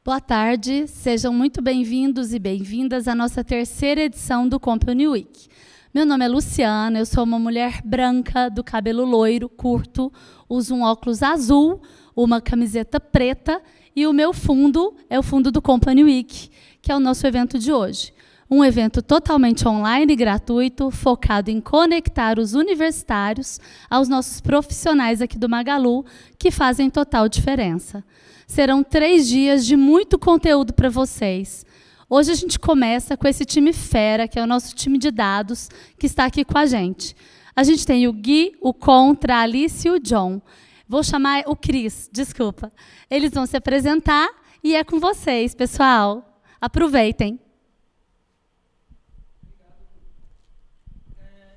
Boa tarde, sejam muito bem-vindos e bem-vindas à nossa terceira edição do Company Week. Meu nome é Luciana, eu sou uma mulher branca, do cabelo loiro, curto, uso um óculos azul, uma camiseta preta e o meu fundo é o fundo do Company Week, que é o nosso evento de hoje. Um evento totalmente online e gratuito, focado em conectar os universitários aos nossos profissionais aqui do Magalu, que fazem total diferença. Serão 3 dias de muito conteúdo para vocês. Hoje a gente começa com esse time fera, que é o nosso time de dados, que está aqui com a gente. A gente tem o Gui, o Contra, a Alice e o John. Vou chamar o Cris, desculpa. Eles vão se apresentar e é com vocês, pessoal. Aproveitem.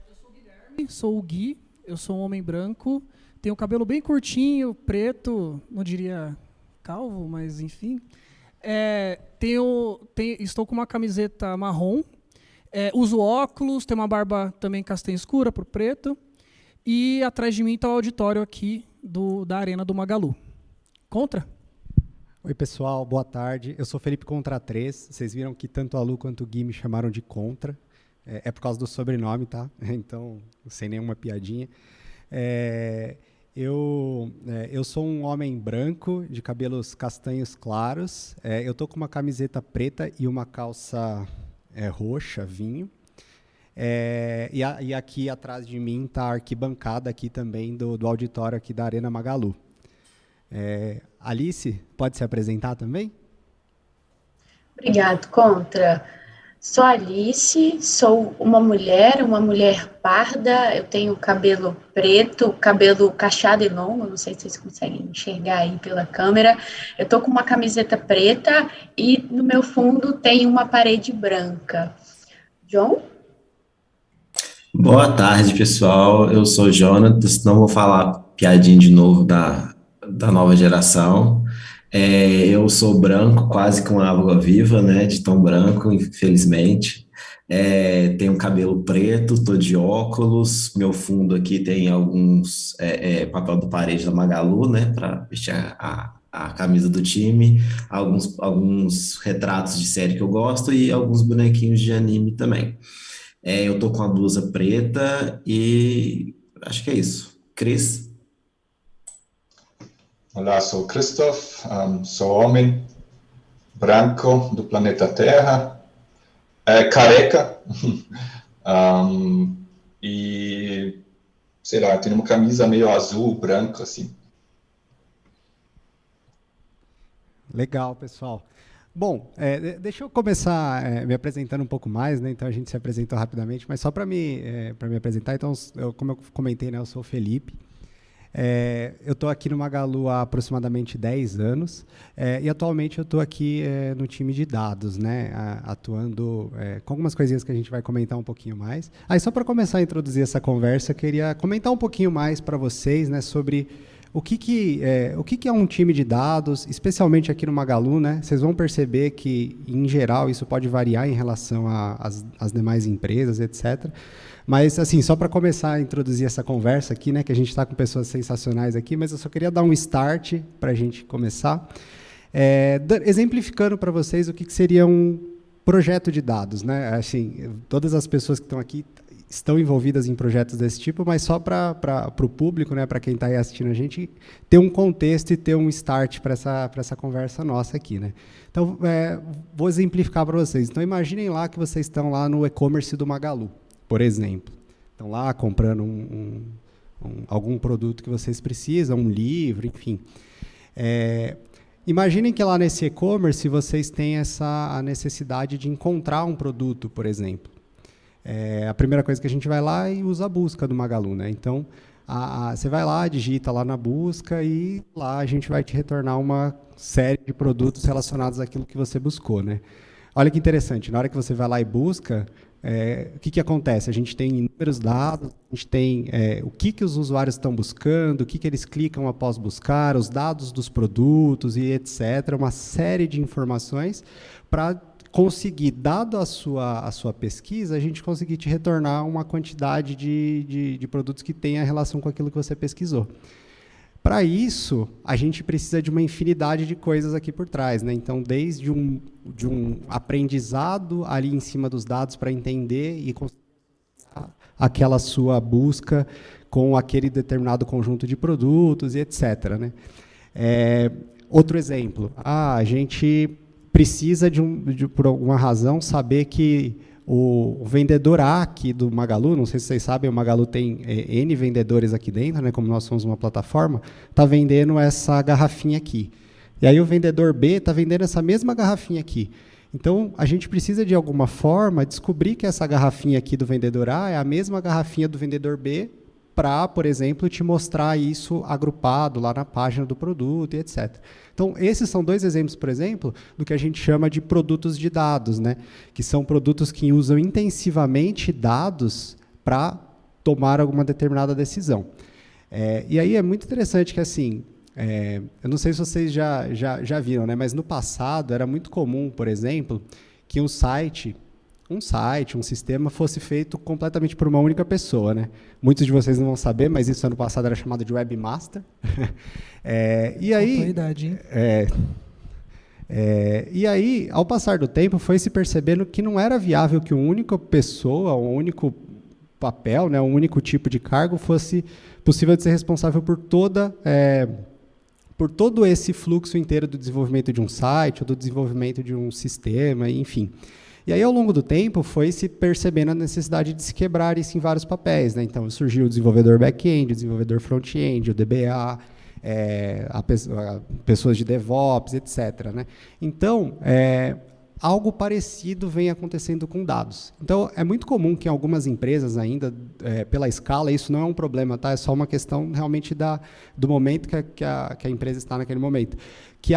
Eu sou o Guilherme, sou o Gui, eu sou um homem branco, tenho o cabelo bem curtinho, preto, não diria calvo, mas enfim. Estou com uma camiseta marrom, uso óculos, tenho uma barba também castanha escura por preto, e atrás de mim está o auditório aqui da Arena do Magalu. Contra? Oi, pessoal, boa tarde. Eu sou Felipe Contra 3. Vocês viram que tanto a Lu quanto o Gui me chamaram de Contra. É por causa do sobrenome, tá? Então, sem nenhuma piadinha. Eu sou um homem branco, de cabelos castanhos claros. Eu tô com uma camiseta preta e uma calça roxa, vinho. E aqui atrás de mim está a arquibancada aqui também do auditório aqui da Arena Magalu. Alice, pode se apresentar também? Obrigado, Contra. Sou Alice, sou uma mulher parda, eu tenho cabelo preto, cabelo cacheado e longo, não sei se vocês conseguem enxergar aí pela câmera. Eu estou com uma camiseta preta e no meu fundo tem uma parede branca. John? Boa tarde, pessoal. Eu sou o Jonatas, não vou falar piadinha de novo da nova geração. Eu sou branco, quase com água viva, né? De tão branco, infelizmente. Tenho cabelo preto, estou de óculos. Meu fundo aqui tem alguns papel de parede da Magalu, né? Para vestir a camisa do time. Alguns retratos de série que eu gosto e alguns bonequinhos de anime também. Eu estou com a blusa preta e acho que é isso. Cris? Olá, sou Christoph, sou homem branco do planeta Terra, careca, e, sei lá, tenho uma camisa meio azul, branca, assim. Legal, pessoal. Bom, deixa eu começar me apresentando um pouco mais, né? Então a gente se apresentou rapidamente, mas só para me apresentar, então, como eu comentei, né, eu sou o Felipe. Eu estou aqui no Magalu há aproximadamente 10 anos e atualmente eu estou aqui no time de dados, né, atuando com algumas coisinhas que a gente vai comentar um pouquinho mais. Aí, só para começar a introduzir essa conversa, eu queria comentar um pouquinho mais para vocês, né, sobre o que é um time de dados, especialmente aqui no Magalu, né? Vocês vão perceber que, em geral, isso pode variar em relação às demais empresas, etc. Mas, assim, só para começar a introduzir essa conversa aqui, né, que a gente está com pessoas sensacionais aqui, mas eu só queria dar um start para a gente começar, exemplificando para vocês o que seria um projeto de dados, né? Assim, todas as pessoas que estão aqui estão envolvidas em projetos desse tipo, mas só para o público, né, para quem está aí assistindo a gente, ter um contexto e ter um start para essa conversa nossa aqui, né? Então, vou exemplificar para vocês. Então, imaginem lá que vocês estão lá no e-commerce do Magalu, por exemplo. Estão lá comprando algum produto que vocês precisam, um livro, enfim. Imaginem que lá nesse e-commerce vocês têm a necessidade de encontrar um produto, por exemplo. A primeira coisa que a gente vai lá e usa a busca do Magalu, né? Então, você vai lá, digita lá na busca e lá a gente vai te retornar uma série de produtos relacionados àquilo que você buscou, né? Olha que interessante, na hora que você vai lá e busca, o que acontece? A gente tem inúmeros dados, a gente tem o que os usuários estão buscando, o que eles clicam após buscar, os dados dos produtos e etc. Uma série de informações para conseguir, dado a sua pesquisa, a gente conseguir te retornar uma quantidade de produtos que tenha relação com aquilo que você pesquisou. Para isso, a gente precisa de uma infinidade de coisas aqui por trás, né? Então, desde de um aprendizado ali em cima dos dados para entender e aquela sua busca com aquele determinado conjunto de produtos e etc., né? Outro exemplo, a gente precisa, por alguma razão, saber que o vendedor A aqui do Magalu, não sei se vocês sabem, o Magalu tem N vendedores aqui dentro, né, como nós somos uma plataforma, está vendendo essa garrafinha aqui. E aí o vendedor B está vendendo essa mesma garrafinha aqui. Então, a gente precisa, de alguma forma, descobrir que essa garrafinha aqui do vendedor A é a mesma garrafinha do vendedor B para, por exemplo, te mostrar isso agrupado lá na página do produto e etc. Então, esses são 2 exemplos, por exemplo, do que a gente chama de produtos de dados, né? Que são produtos que usam intensivamente dados para tomar alguma determinada decisão. E aí é muito interessante que, assim, eu não sei se vocês já viram, né? Mas no passado era muito comum, por exemplo, que um sistema fosse feito completamente por uma única pessoa, né? Muitos de vocês não vão saber, mas isso ano passado era chamado de webmaster. E aí, e aí, ao passar do tempo, foi se percebendo que não era viável que uma única pessoa, um único papel, né, um único tipo de cargo fosse possível de ser responsável por todo esse fluxo inteiro do desenvolvimento de um site, ou do desenvolvimento de um sistema, enfim. E aí, ao longo do tempo, foi se percebendo a necessidade de se quebrar isso em vários papéis, né? Então, surgiu o desenvolvedor back-end, o desenvolvedor front-end, o DBA, pessoas de DevOps, etc., né? Então, algo parecido vem acontecendo com dados. Então, é muito comum que em algumas empresas ainda, pela escala, isso não é um problema, tá? É só uma questão realmente do momento que a empresa está naquele momento. Que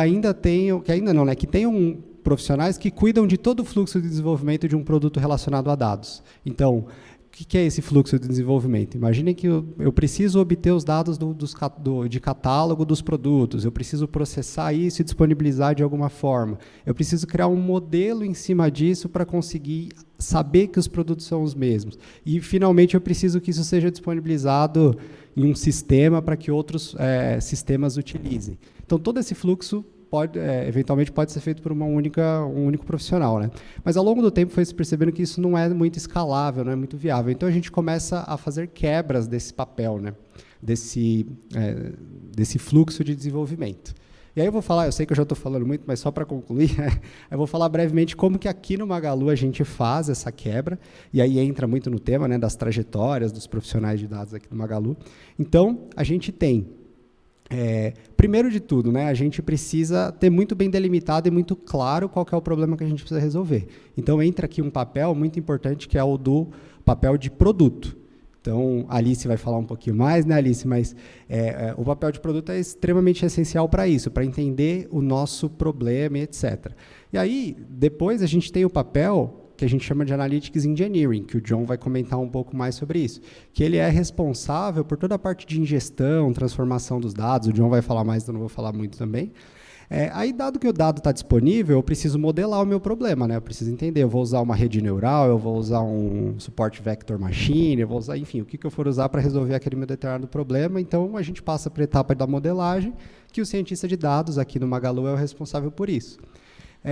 tenham profissionais que cuidam de todo o fluxo de desenvolvimento de um produto relacionado a dados. Então, o que é esse fluxo de desenvolvimento? Imaginem que eu preciso obter os dados de catálogo dos produtos, eu preciso processar isso e disponibilizar de alguma forma. Eu preciso criar um modelo em cima disso para conseguir saber que os produtos são os mesmos. E, finalmente, eu preciso que isso seja disponibilizado em um sistema para que outros sistemas utilizem. Então, todo esse fluxo eventualmente pode ser feito por um único profissional, né? Mas, ao longo do tempo, foi se percebendo que isso não é muito escalável, não é muito viável. Então, a gente começa a fazer quebras desse papel, né? Desse fluxo de desenvolvimento. E aí eu vou falar, eu sei que eu já estou falando muito, mas só para concluir, eu vou falar brevemente como que aqui no Magalu a gente faz essa quebra, e aí entra muito no tema, né, das trajetórias dos profissionais de dados aqui no Magalu. Então, a gente tem primeiro de tudo, né, a gente precisa ter muito bem delimitado e muito claro qual que é o problema que a gente precisa resolver. Então, entra aqui um papel muito importante, que é o do papel de produto. Então, a Alice vai falar um pouquinho mais, né, Alice? Mas o papel de produto é extremamente essencial para isso, para entender o nosso problema e etc. E aí, depois, a gente tem o papel que a gente chama de Analytics Engineering, que o John vai comentar um pouco mais sobre isso, que ele é responsável por toda a parte de ingestão, transformação dos dados. O John vai falar mais, eu não vou falar muito também. Aí, dado que o dado está disponível, eu preciso modelar o meu problema, né? Eu preciso entender, eu vou usar uma rede neural, eu vou usar um suporte vector machine, eu vou usar, enfim, o que eu for usar para resolver aquele meu determinado problema. Então, a gente passa para a etapa da modelagem, que o cientista de dados aqui no Magalu é o responsável por isso.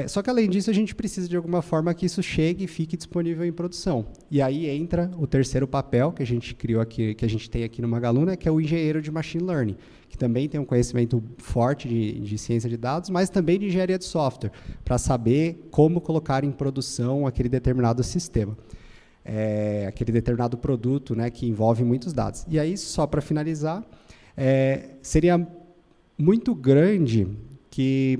Só que, além disso, a gente precisa, de alguma forma, que isso chegue e fique disponível em produção. E aí entra o terceiro papel que a gente criou aqui, que a gente tem aqui no Magalu, né, que é o engenheiro de machine learning, que também tem um conhecimento forte de ciência de dados, mas também de engenharia de software, para saber como colocar em produção aquele determinado sistema, aquele determinado produto, né, que envolve muitos dados. E aí, só para finalizar, seria muito grande que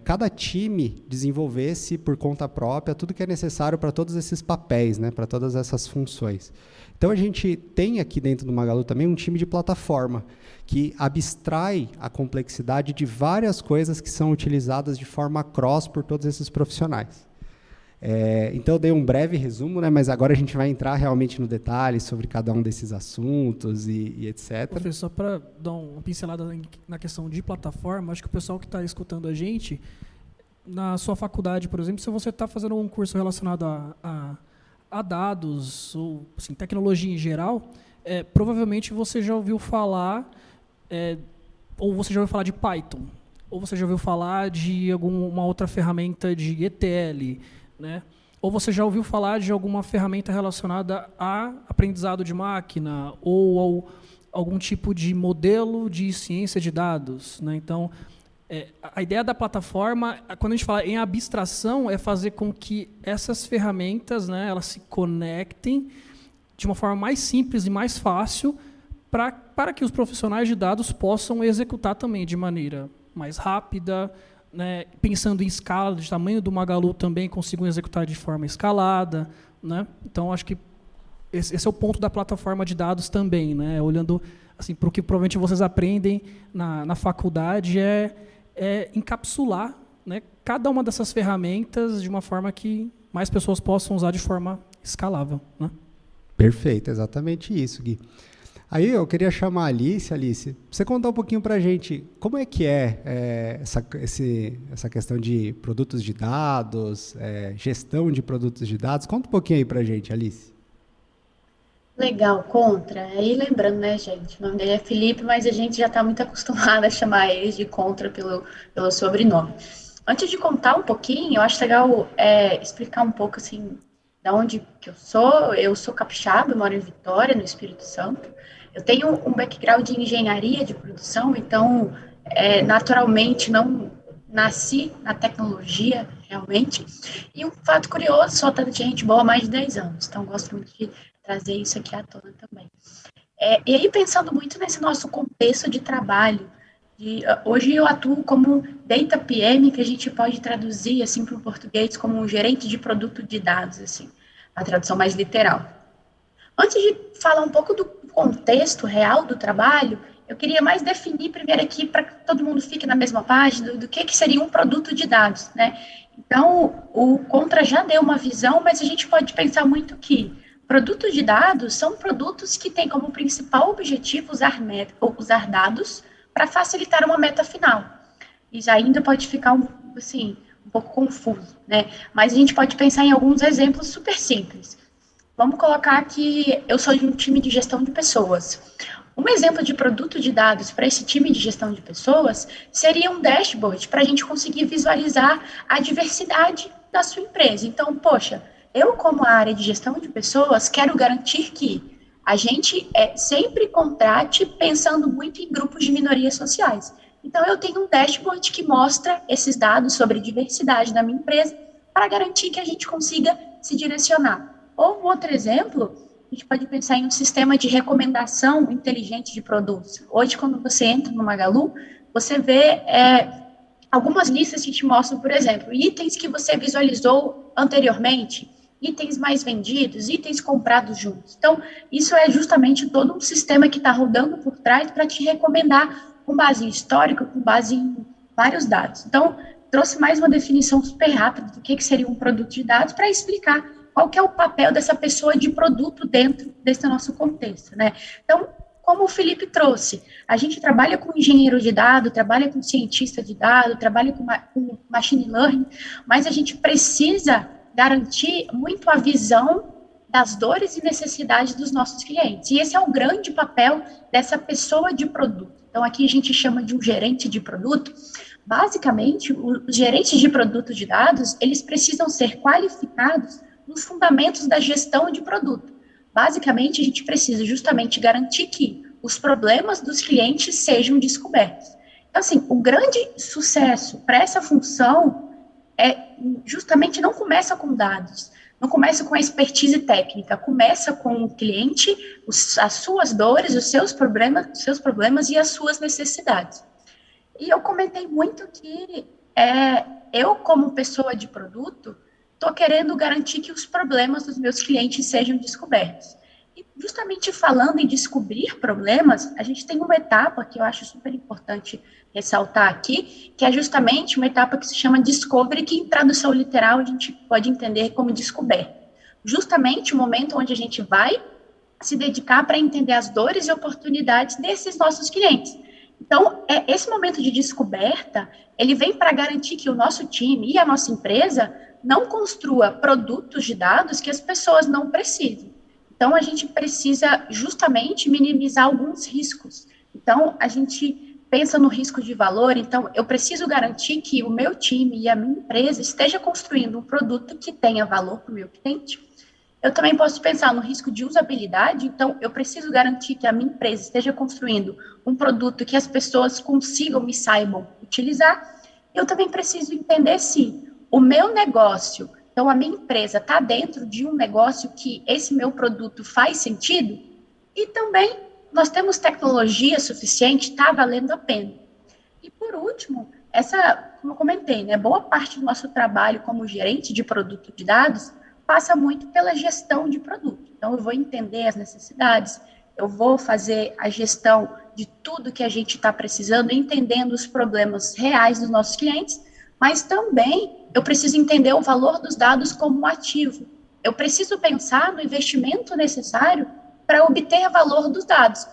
cada time desenvolvesse por conta própria tudo que é necessário para todos esses papéis, né, para todas essas funções. Então, a gente tem aqui dentro do Magalu também um time de plataforma, que abstrai a complexidade de várias coisas que são utilizadas de forma cross por todos esses profissionais. Então, eu dei um breve resumo, né, mas agora a gente vai entrar realmente no detalhe sobre cada um desses assuntos e etc. Professor, só para dar uma pincelada na questão de plataforma, acho que o pessoal que está escutando a gente, na sua faculdade, por exemplo, se você está fazendo um curso relacionado a dados, ou assim, tecnologia em geral, provavelmente você já ouviu falar ou você já ouviu falar de Python, ou você já ouviu falar de alguma outra ferramenta de ETL, né? Ou você já ouviu falar de alguma ferramenta relacionada a aprendizado de máquina, ou algum tipo de modelo de ciência de dados, né? Então, a ideia da plataforma, quando a gente fala em abstração, é fazer com que essas ferramentas, né, elas se conectem de uma forma mais simples e mais fácil para que os profissionais de dados possam executar também de maneira mais rápida, né, pensando em escala, de tamanho do Magalu também consigam executar de forma escalada, né? Então, acho que esse é o ponto da plataforma de dados também, né? Olhando assim, para o que provavelmente vocês aprendem na faculdade, encapsular, né, cada uma dessas ferramentas de uma forma que mais pessoas possam usar de forma escalável, né? Perfeito, exatamente isso, Gui. Aí eu queria chamar a Alice, pra você contar um pouquinho para a gente como é que essa questão de produtos de dados, gestão de produtos de dados. Conta um pouquinho aí para a gente, Alice. Legal, Contra. Aí lembrando, né, gente, o nome dele é Felipe, mas a gente já está muito acostumado a chamar ele de Contra pelo sobrenome. Antes de contar um pouquinho, eu acho legal explicar um pouco, assim, da onde que eu sou. Eu sou capixaba, eu moro em Vitória, no Espírito Santo. Eu tenho um background de engenharia de produção, então, naturalmente, não nasci na tecnologia, realmente. E um fato curioso, sou atleta de handebol há mais de 10 anos, então gosto muito de trazer isso aqui à tona também. E aí, pensando muito nesse nosso contexto de trabalho, hoje eu atuo como Data PM, que a gente pode traduzir assim, para o português como um gerente de produto de dados, assim, a tradução mais literal. Antes de falar um pouco do contexto real do trabalho, eu queria mais definir primeiro aqui, para que todo mundo fique na mesma página, do que seria um produto de dados, né? Então, o Contra já deu uma visão, mas a gente pode pensar muito que produtos de dados são produtos que têm como principal objetivo usar dados para facilitar uma meta final. Isso ainda pode ficar um pouco confuso, né? Mas a gente pode pensar em alguns exemplos super simples. Vamos colocar que eu sou de um time de gestão de pessoas. Um exemplo de produto de dados para esse time de gestão de pessoas seria um dashboard para a gente conseguir visualizar a diversidade da sua empresa. Então, poxa, eu, como área de gestão de pessoas, quero garantir que a gente sempre contrate pensando muito em grupos de minorias sociais. Então, eu tenho um dashboard que mostra esses dados sobre diversidade da minha empresa para garantir que a gente consiga se direcionar. Ou um outro exemplo, a gente pode pensar em um sistema de recomendação inteligente de produtos. Hoje, quando você entra no Magalu, você vê algumas listas que te mostram, por exemplo, itens que você visualizou anteriormente, itens mais vendidos, itens comprados juntos. Então, isso é justamente todo um sistema que está rodando por trás para te recomendar com base em histórico, com base em vários dados. Então, trouxe mais uma definição super rápida do que seria um produto de dados para explicar qual que é o papel dessa pessoa de produto dentro desse nosso contexto, né? Então, como o Felipe trouxe, a gente trabalha com engenheiro de dados, trabalha com cientista de dados, trabalha com machine learning, mas a gente precisa garantir muito a visão das dores e necessidades dos nossos clientes. E esse é o grande papel dessa pessoa de produto. Então, aqui a gente chama de um gerente de produto. Basicamente, os gerentes de produto de dados, eles precisam ser qualificados nos fundamentos da gestão de produto. Basicamente, a gente precisa justamente garantir que os problemas dos clientes sejam descobertos. Então, assim, o grande sucesso para essa função justamente não começa com dados, não começa com a expertise técnica, começa com o cliente, as suas dores, os seus problemas e as suas necessidades. E eu comentei muito que eu, como pessoa de produto, estou querendo garantir que os problemas dos meus clientes sejam descobertos. E justamente falando em descobrir problemas, a gente tem uma etapa que eu acho super importante ressaltar aqui, que é justamente uma etapa que se chama Discovery, que em tradução literal a gente pode entender como descoberta. Justamente o momento onde a gente vai se dedicar para entender as dores e oportunidades desses nossos clientes. Então, esse momento de descoberta, ele vem para garantir que o nosso time e a nossa empresa não construa produtos de dados que as pessoas não precisam. Então, a gente precisa justamente minimizar alguns riscos. Então, a gente pensa no risco de valor, então eu preciso garantir que o meu time e a minha empresa esteja construindo um produto que tenha valor para o meu cliente. Eu também posso pensar no risco de usabilidade, então eu preciso garantir que a minha empresa esteja construindo um produto que as pessoas consigam e saibam utilizar. Eu também preciso entender se o meu negócio, então a minha empresa está dentro de um negócio que esse meu produto faz sentido, e também nós temos tecnologia suficiente, está valendo a pena. E por último, como eu comentei, né, boa parte do nosso trabalho como gerente de produto de dados passa muito pela gestão de produto. Então, eu vou entender as necessidades, eu vou fazer a gestão de tudo que a gente está precisando, entendendo os problemas reais dos nossos clientes, mas também eu preciso entender o valor dos dados como um ativo. Eu preciso pensar no investimento necessário para obter valor dos dados,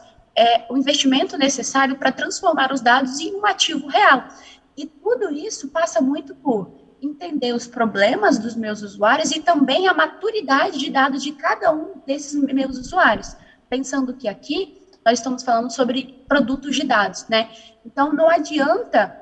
o investimento necessário para transformar os dados em um ativo real. E tudo isso passa muito por entender os problemas dos meus usuários e também a maturidade de dados de cada um desses meus usuários. Pensando que aqui nós estamos falando sobre produtos de dados, né? Então, não adianta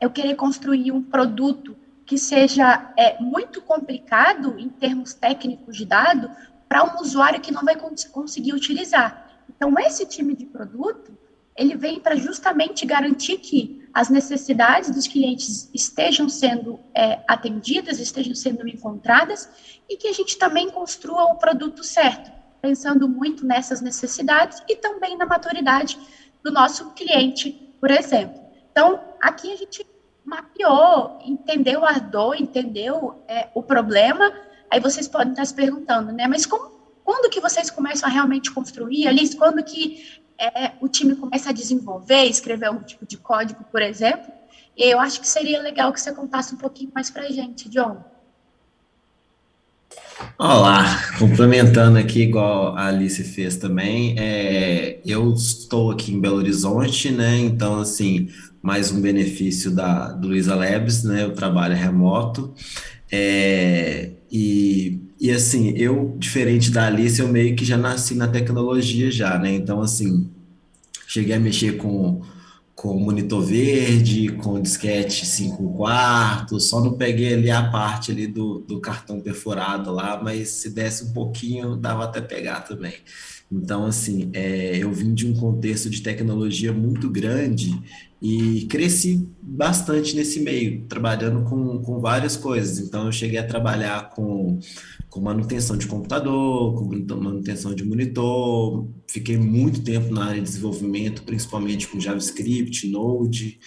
eu querer construir um produto que seja muito complicado em termos técnicos de dado para um usuário que não vai conseguir utilizar. Então, esse time de produto, ele vem para justamente garantir que as necessidades dos clientes estejam sendo atendidas, estejam sendo encontradas, e que a gente também construa o produto certo, pensando muito nessas necessidades e também na maturidade do nosso cliente, por exemplo. Então, aqui a gente mapeou, entendeu a dor, entendeu o problema. Aí vocês podem estar se perguntando, né? Mas quando que vocês começam a realmente construir, Alice? Quando que o time começa a desenvolver, escrever algum tipo de código, por exemplo? E eu acho que seria legal que você contasse um pouquinho mais para a gente, John. Olá, complementando aqui, igual a Alice fez também, eu estou aqui em Belo Horizonte, né? Então, assim, mais um benefício do Luiza Labs, né? Eu trabalho remoto. E assim, eu, diferente da Alice, eu meio que já nasci na tecnologia já, né? Então, assim, cheguei a mexer com monitor verde, com disquete 5/4, só não peguei ali a parte ali do cartão perfurado lá, mas se desse um pouquinho, dava até pegar também. Então, assim, eu vim de um contexto de tecnologia muito grande e cresci bastante nesse meio, trabalhando com várias coisas. Então, eu cheguei a trabalhar com manutenção de computador, com manutenção de monitor, fiquei muito tempo na área de desenvolvimento, principalmente com JavaScript, Node,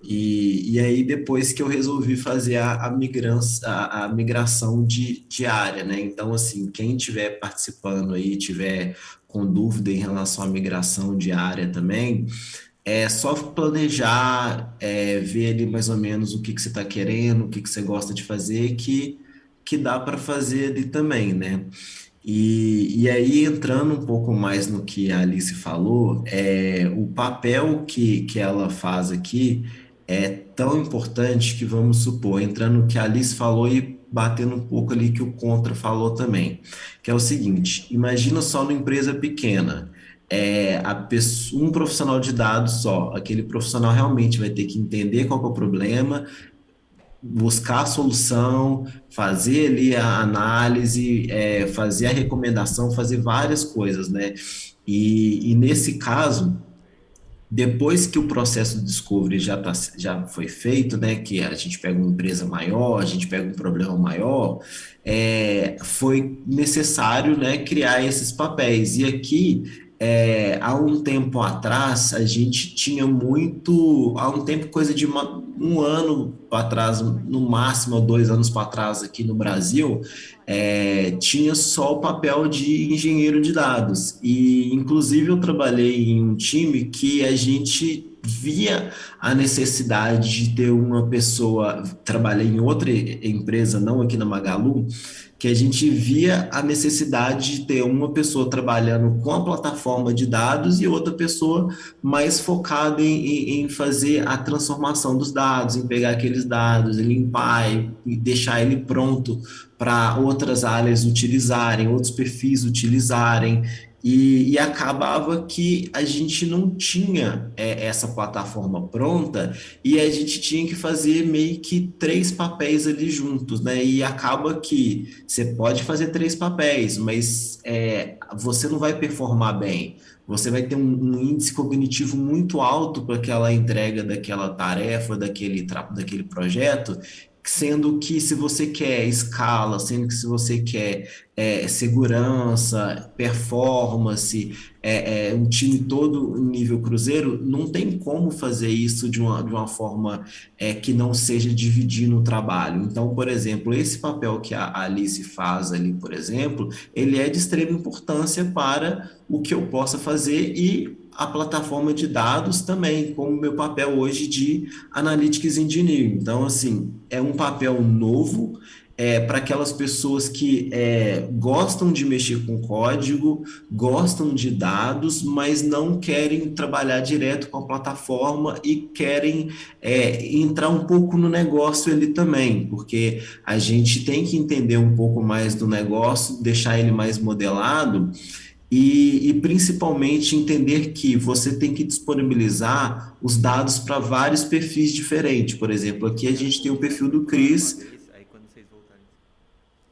e aí depois que eu resolvi fazer a migração de área, né? Então, assim, quem estiver participando aí, tiver com dúvida em relação à migração de área também, é só planejar, ver ali mais ou menos o que você está querendo, o que você gosta de fazer, que dá para fazer ali também, né? E aí, entrando um pouco mais no que a Alice falou, o papel que ela faz aqui é tão importante que, vamos supor, entrando no que a Alice falou e batendo um pouco ali que o Contra falou também, que é o seguinte: imagina só numa empresa pequena, um profissional de dados só, aquele profissional realmente vai ter que entender qual que é o problema, buscar a solução, fazer ali a análise, fazer a recomendação, fazer várias coisas, né? E nesse caso, depois que o processo de discovery já foi feito, né, que a gente pega uma empresa maior, a gente pega um problema maior, foi necessário, né, criar esses papéis. E aqui, há um tempo atrás, a gente tinha há um tempo, coisa de um ano para trás, no máximo 2 anos para trás aqui no Brasil, tinha só o papel de engenheiro de dados. E, inclusive, eu trabalhei em um time que a gente via a necessidade de ter uma pessoa, trabalhei em outra empresa, não aqui na Magalu, que a gente via a necessidade de ter uma pessoa trabalhando com a plataforma de dados e outra pessoa mais focada em fazer a transformação dos dados, em pegar aqueles dados, limpar e deixar ele pronto para outras áreas utilizarem, outros perfis utilizarem. E acabava que a gente não tinha essa plataforma pronta e a gente tinha que fazer meio que 3 papéis ali juntos, né? E acaba que você pode fazer 3 papéis, mas você não vai performar bem. Você vai ter um índice cognitivo muito alto para aquela entrega daquela tarefa, daquele projeto, sendo que se você quer escala, sendo que se você quer segurança, performance, um time todo em nível cruzeiro, não tem como fazer isso de uma forma que não seja dividindo o trabalho. Então, por exemplo, esse papel que a Alice faz ali, por exemplo, ele é de extrema importância para o que eu possa fazer e a plataforma de dados também, como meu papel hoje de Analytics Engineer. Então, assim, é um papel novo para aquelas pessoas que gostam de mexer com código, gostam de dados, mas não querem trabalhar direto com a plataforma e querem entrar um pouco no negócio ali também, porque a gente tem que entender um pouco mais do negócio, deixar ele mais modelado, e principalmente entender que você tem que disponibilizar os dados para vários perfis diferentes. Por exemplo, aqui a gente tem o perfil do Cris.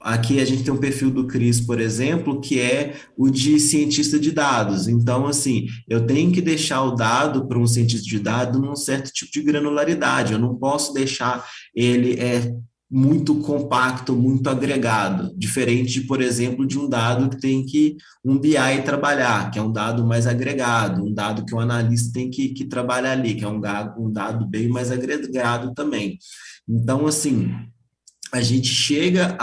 Aqui a gente tem um perfil do Cris, por exemplo, que é o de cientista de dados. Então, assim, eu tenho que deixar o dado para um cientista de dados num certo tipo de granularidade. Eu não posso deixar ele muito compacto, muito agregado, diferente, por exemplo, de um dado que tem que um BI trabalhar, que é um dado mais agregado, um dado que o analista tem que trabalhar ali, que é um dado bem mais agregado também. Então, assim, a gente chega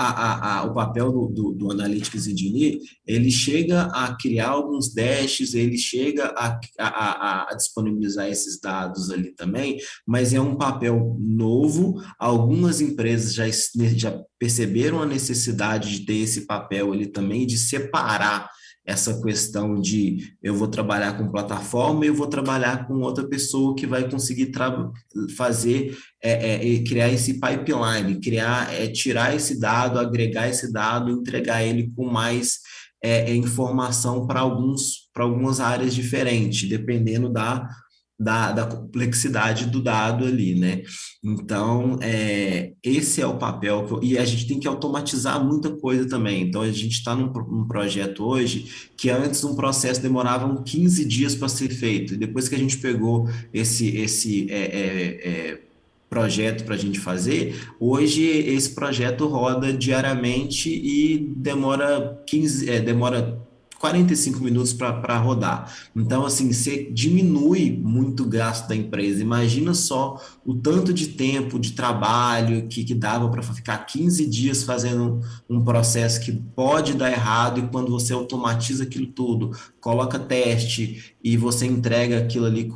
o papel do Analytics Engineer, ele chega a criar alguns dashes, ele chega a disponibilizar esses dados ali também, mas é um papel novo. Algumas empresas já perceberam a necessidade de ter esse papel ali também, de separar essa questão de eu vou trabalhar com plataforma e eu vou trabalhar com outra pessoa que vai conseguir fazer, criar esse pipeline, tirar esse dado, agregar esse dado, entregar ele com mais informação para algumas áreas diferentes, dependendo da complexidade do dado ali, né? Então, esse é o papel, e a gente tem que automatizar muita coisa também. Então, a gente está num projeto hoje que antes um processo demorava 15 dias para ser feito, e depois que a gente pegou esse projeto para a gente fazer, hoje esse projeto roda diariamente e demora 45 minutos para rodar. Então, assim, você diminui muito o gasto da empresa. Imagina só o tanto de tempo, de trabalho que dava para ficar 15 dias fazendo um processo que pode dar errado, e quando você automatiza aquilo tudo, coloca teste e você entrega aquilo ali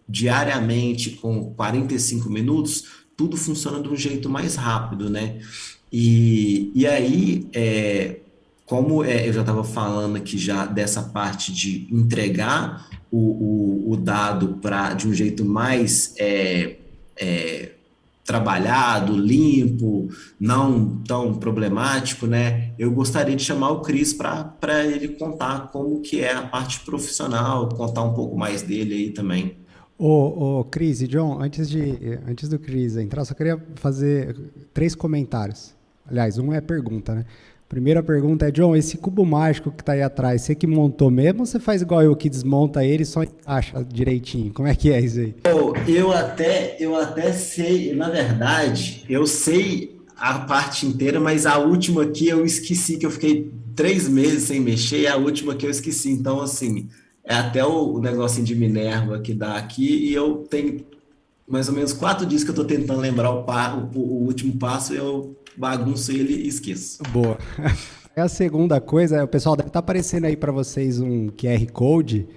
diariamente com 45 minutos, tudo funciona de um jeito mais rápido, né? E aí, como eu já estava falando aqui já dessa parte de entregar o dado de um jeito mais trabalhado, limpo, não tão problemático, né? Eu gostaria de chamar o Cris para ele contar como que é a parte profissional, contar um pouco mais dele aí também. Ô, Cris e John, antes do Cris entrar, só queria fazer 3 comentários. Aliás, um é pergunta, né? Primeira pergunta é, John, esse cubo mágico que está aí atrás, você que montou mesmo ou você faz igual eu, que desmonta ele e só encaixa direitinho? Como é que é isso aí? Eu até sei, na verdade, eu sei a parte inteira, mas a última aqui eu esqueci, que eu fiquei 3 meses sem mexer, e a última que eu esqueci. Então, assim, é até o negocinho de Minerva que dá aqui, e eu tenho mais ou menos 4 dias que eu estou tentando lembrar o último passo, eu bagunço ele e esqueço. Boa. A segunda coisa, o pessoal deve estar aparecendo aí para vocês um QR Code,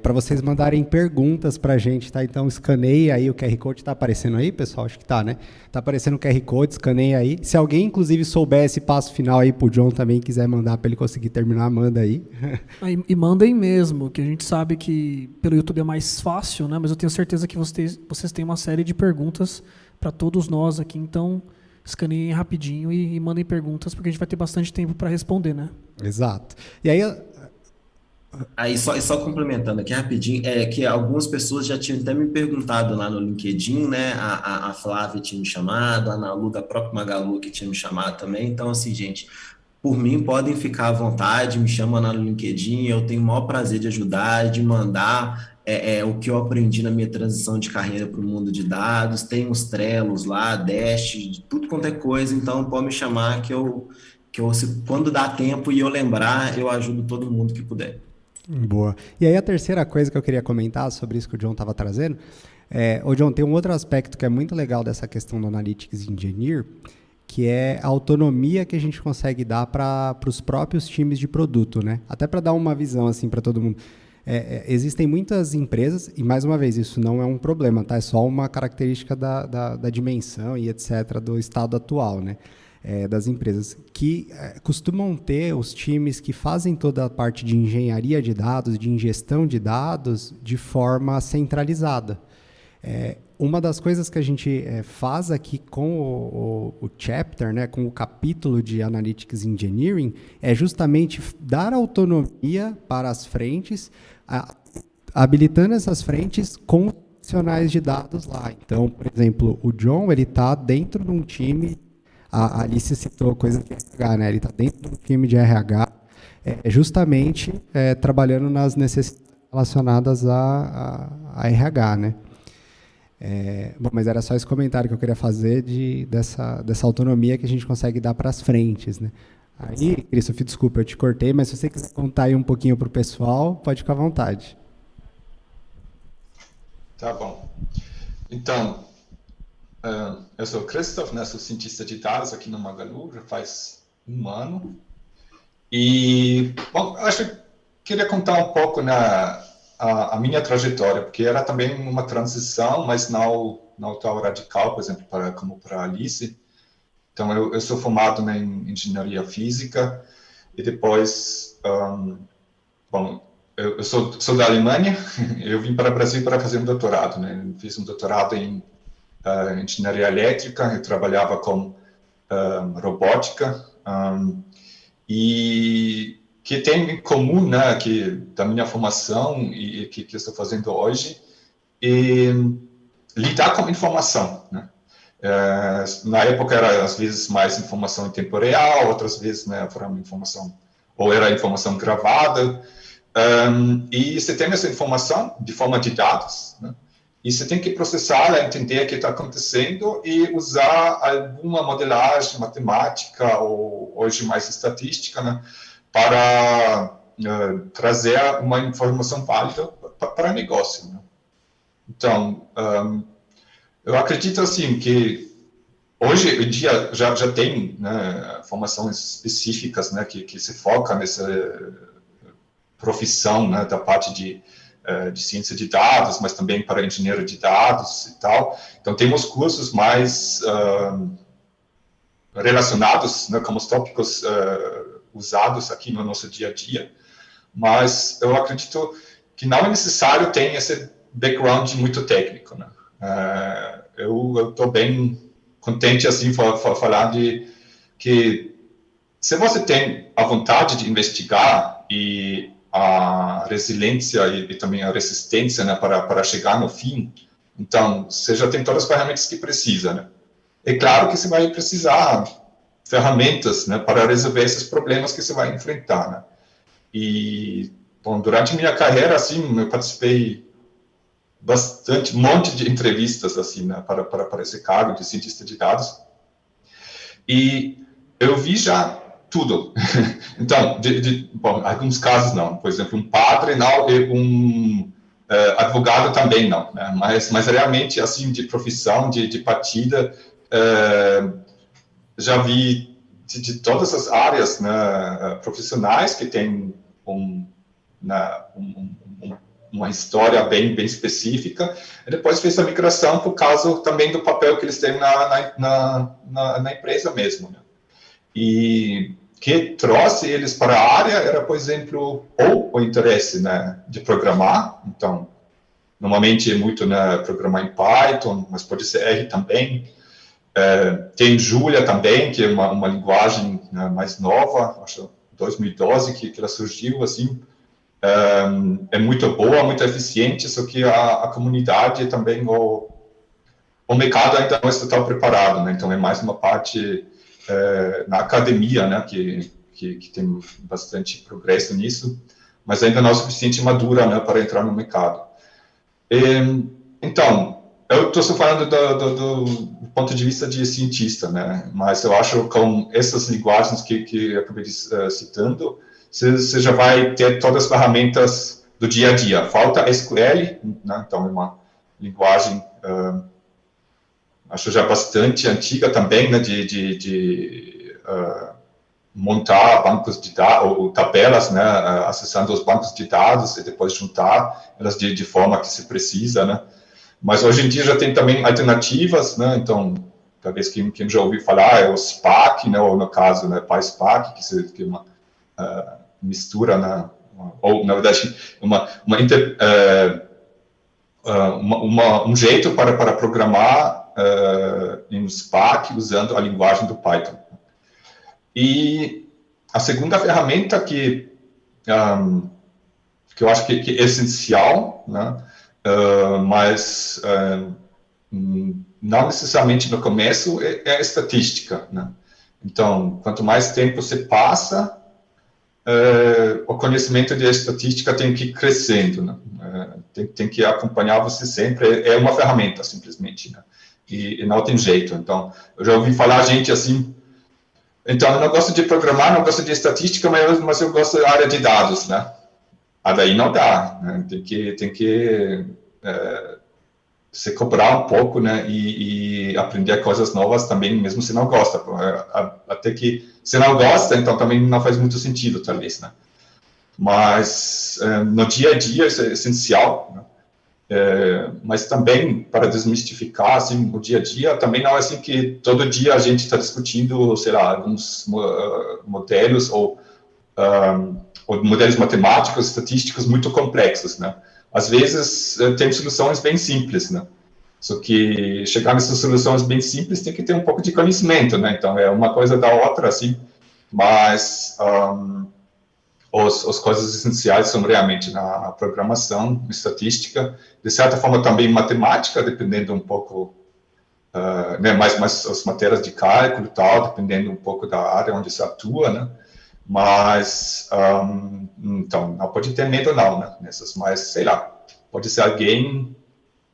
para vocês mandarem perguntas para a gente, tá? Então escaneie aí, o QR Code está aparecendo aí, pessoal? Acho que tá, né? Tá aparecendo o QR Code, escaneie aí. Se alguém, inclusive, souber esse passo final aí pro John também, quiser mandar para ele conseguir terminar, manda aí. E mandem mesmo, que a gente sabe que pelo YouTube é mais fácil, né? Mas eu tenho certeza que vocês têm uma série de perguntas para todos nós aqui, então escaneiem rapidinho e mandem perguntas, porque a gente vai ter bastante tempo para responder, né? Exato. E aí, Aí, só complementando aqui rapidinho, é que algumas pessoas já tinham até me perguntado lá no LinkedIn, né? A Flávia tinha me chamado, a Ana Lu, da própria Magalu, que tinha me chamado também. Então, assim, gente, por mim, podem ficar à vontade, me chamam lá no LinkedIn, eu tenho o maior prazer de ajudar, de mandar o que eu aprendi na minha transição de carreira para o mundo de dados. Tem os Trelos lá, Dash, de tudo quanto é coisa, então pode me chamar quando dá tempo e eu lembrar, eu ajudo todo mundo que puder. Boa. E aí a terceira coisa que eu queria comentar sobre isso que o John estava trazendo, ô John, tem um outro aspecto que é muito legal dessa questão do Analytics Engineer, que é a autonomia que a gente consegue dar para os próprios times de produto, né? Até para dar uma visão assim para todo mundo. Existem muitas empresas, e mais uma vez, isso não é um problema, tá? É só uma característica da dimensão e etc. do estado atual, né? Das empresas, que costumam ter os times que fazem toda a parte de engenharia de dados, de ingestão de dados, de forma centralizada. Uma das coisas que a gente faz aqui com o chapter, né, com o capítulo de Analytics Engineering, é justamente dar autonomia para as frentes, habilitando essas frentes com profissionais de dados lá. Então, por exemplo, o John está dentro de um time. A Alice citou coisa de RH, né? Ele está dentro do time de RH, justamente trabalhando nas necessidades relacionadas a RH, né? Bom, mas era só esse comentário que eu queria fazer dessa autonomia que a gente consegue dar para as frentes, né? Aí, Christoph, desculpa, eu te cortei, mas se você quiser contar aí um pouquinho para o pessoal, pode ficar à vontade. Tá bom. Então, eu sou o Christoph, né, sou cientista de dados aqui no Magalu, já faz 1 ano. E, bom, acho que queria contar um pouco a minha trajetória, porque era também uma transição, mas não tão radical, por exemplo, como para a Alice. Então, eu sou formado em engenharia física e depois, bom, eu sou da Alemanha, eu vim para o Brasil para fazer um doutorado, né? Fiz um doutorado em engenharia elétrica, eu trabalhava com robótica, e que tem em comum, né, que da minha formação e que eu estou fazendo hoje, é lidar com informação, né? Na época era às vezes mais informação em tempo real, outras vezes, né, era informação ou era informação gravada, e você tem essa informação de forma de dados, né? E você tem que processar, entender o que está acontecendo e usar alguma modelagem matemática ou hoje mais estatística, né, para trazer uma informação válida para o negócio, né? Então, eu acredito assim que hoje em dia já tem, né, formações específicas, né, que se foca nessa profissão, né, da parte de ciência de dados, mas também para engenheiro de dados e tal. Então, temos cursos mais relacionados, né, com os tópicos usados aqui no nosso dia a dia, mas eu acredito que não é necessário ter esse background muito técnico, né? Eu estou bem contente, assim, falar de que se você tem a vontade de investigar e a resiliência e também a resistência, né, para chegar no fim, então, você já tem todas as ferramentas que precisa, né? É claro que você vai precisar ferramentas, né, para resolver esses problemas que você vai enfrentar, né? E, bom, durante minha carreira, assim, eu participei bastante, um monte de entrevistas, assim, né, para esse cargo de cientista de dados, e eu vi já tudo. Então, bom, alguns casos não. Por exemplo, um padre não, e um advogado também não, né? Mas realmente, assim, de profissão, de partida, já vi de todas as áreas, né, profissionais que têm uma história bem específica, e depois fez a migração por causa também do papel que eles têm na empresa mesmo, né? E que trouxe eles para a área era, por exemplo, ou o interesse, né, de programar. Então, normalmente é muito, né, programar em Python, mas pode ser R também. Tem Julia também, que é uma linguagem, né, mais nova, acho 2012 que ela surgiu, assim, é muito boa, muito eficiente, só que a comunidade também, o mercado ainda não está tão preparado, né? Então é mais uma parte na academia, né, que tem bastante progresso nisso, mas ainda não é suficiente madura, né, para entrar no mercado. Então, eu estou só falando do ponto de vista de cientista, né, mas eu acho que com essas linguagens que eu acabei citando, você já vai ter todas as ferramentas do dia a dia. Falta SQL, né, então é uma linguagem acho já bastante antiga também, né, de montar bancos de dados, ou tabelas, né, acessando os bancos de dados e depois juntar elas de forma que se precisa, né. Mas hoje em dia já tem também alternativas, né, então, talvez quem já ouviu falar é o Spark, né, ou no caso, né, PySpark, que é uma mistura, né, ou, na verdade, um jeito para programar em Spark usando a linguagem do Python. E a segunda ferramenta que eu acho que é essencial, né, mas não necessariamente no começo, é a estatística, né? Então, quanto mais tempo você passa, o conhecimento de estatística tem que ir crescendo, né? Tem que acompanhar você sempre, é uma ferramenta, simplesmente, né? E não tem jeito. Então, eu já ouvi falar gente assim, então, eu não gosto de programar, não gosto de estatística, mas eu gosto da área de dados, né? Daí não dá, né? Tem que se cobrar um pouco, né? E aprender coisas novas também, mesmo se não gosta. Até que se não gosta, então também não faz muito sentido, talvez, né? Mas no dia a dia isso é essencial, né? Mas também, para desmistificar, assim, o dia a dia, também não é assim que todo dia a gente está discutindo, sei lá, alguns modelos ou modelos matemáticos, estatísticos muito complexos, né? Às vezes tem soluções bem simples, né? Só que chegar nessas soluções bem simples tem que ter um pouco de conhecimento, né? Então é uma coisa da outra, assim, mas as coisas essenciais são realmente na programação, estatística, de certa forma também matemática, dependendo um pouco, né, mais as matérias de cálculo e tal, dependendo um pouco da área onde se atua, né? Mas, então, não pode ter medo não, né? Nessas, mas, sei lá, pode ser alguém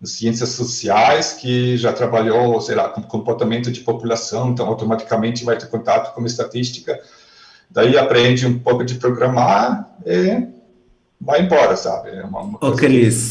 em ciências sociais que já trabalhou, sei lá, com comportamento de população, então automaticamente vai ter contato com estatística, daí aprende um pouco de programar e vai embora, sabe? É uma Ô, Cris,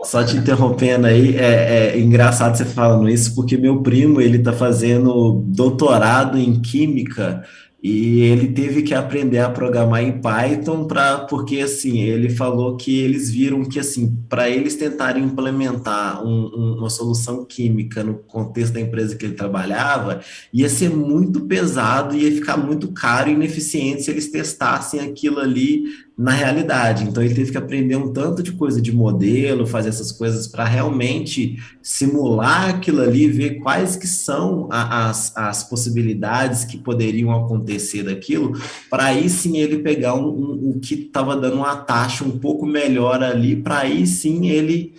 só te interrompendo aí, é engraçado você falando isso, porque meu primo, ele tá fazendo doutorado em Química e ele teve que aprender a programar em Python porque, assim, ele falou que eles viram que, assim, para eles tentarem implementar uma solução química no contexto da empresa que ele trabalhava, ia ser muito pesado, ia ficar muito caro e ineficiente se eles testassem aquilo ali na realidade. Então, ele teve que aprender um tanto de coisa de modelo, fazer essas coisas para realmente simular aquilo ali, ver quais que são as possibilidades que poderiam acontecer daquilo, para aí sim ele pegar o que estava dando uma taxa um pouco melhor ali, para aí sim ele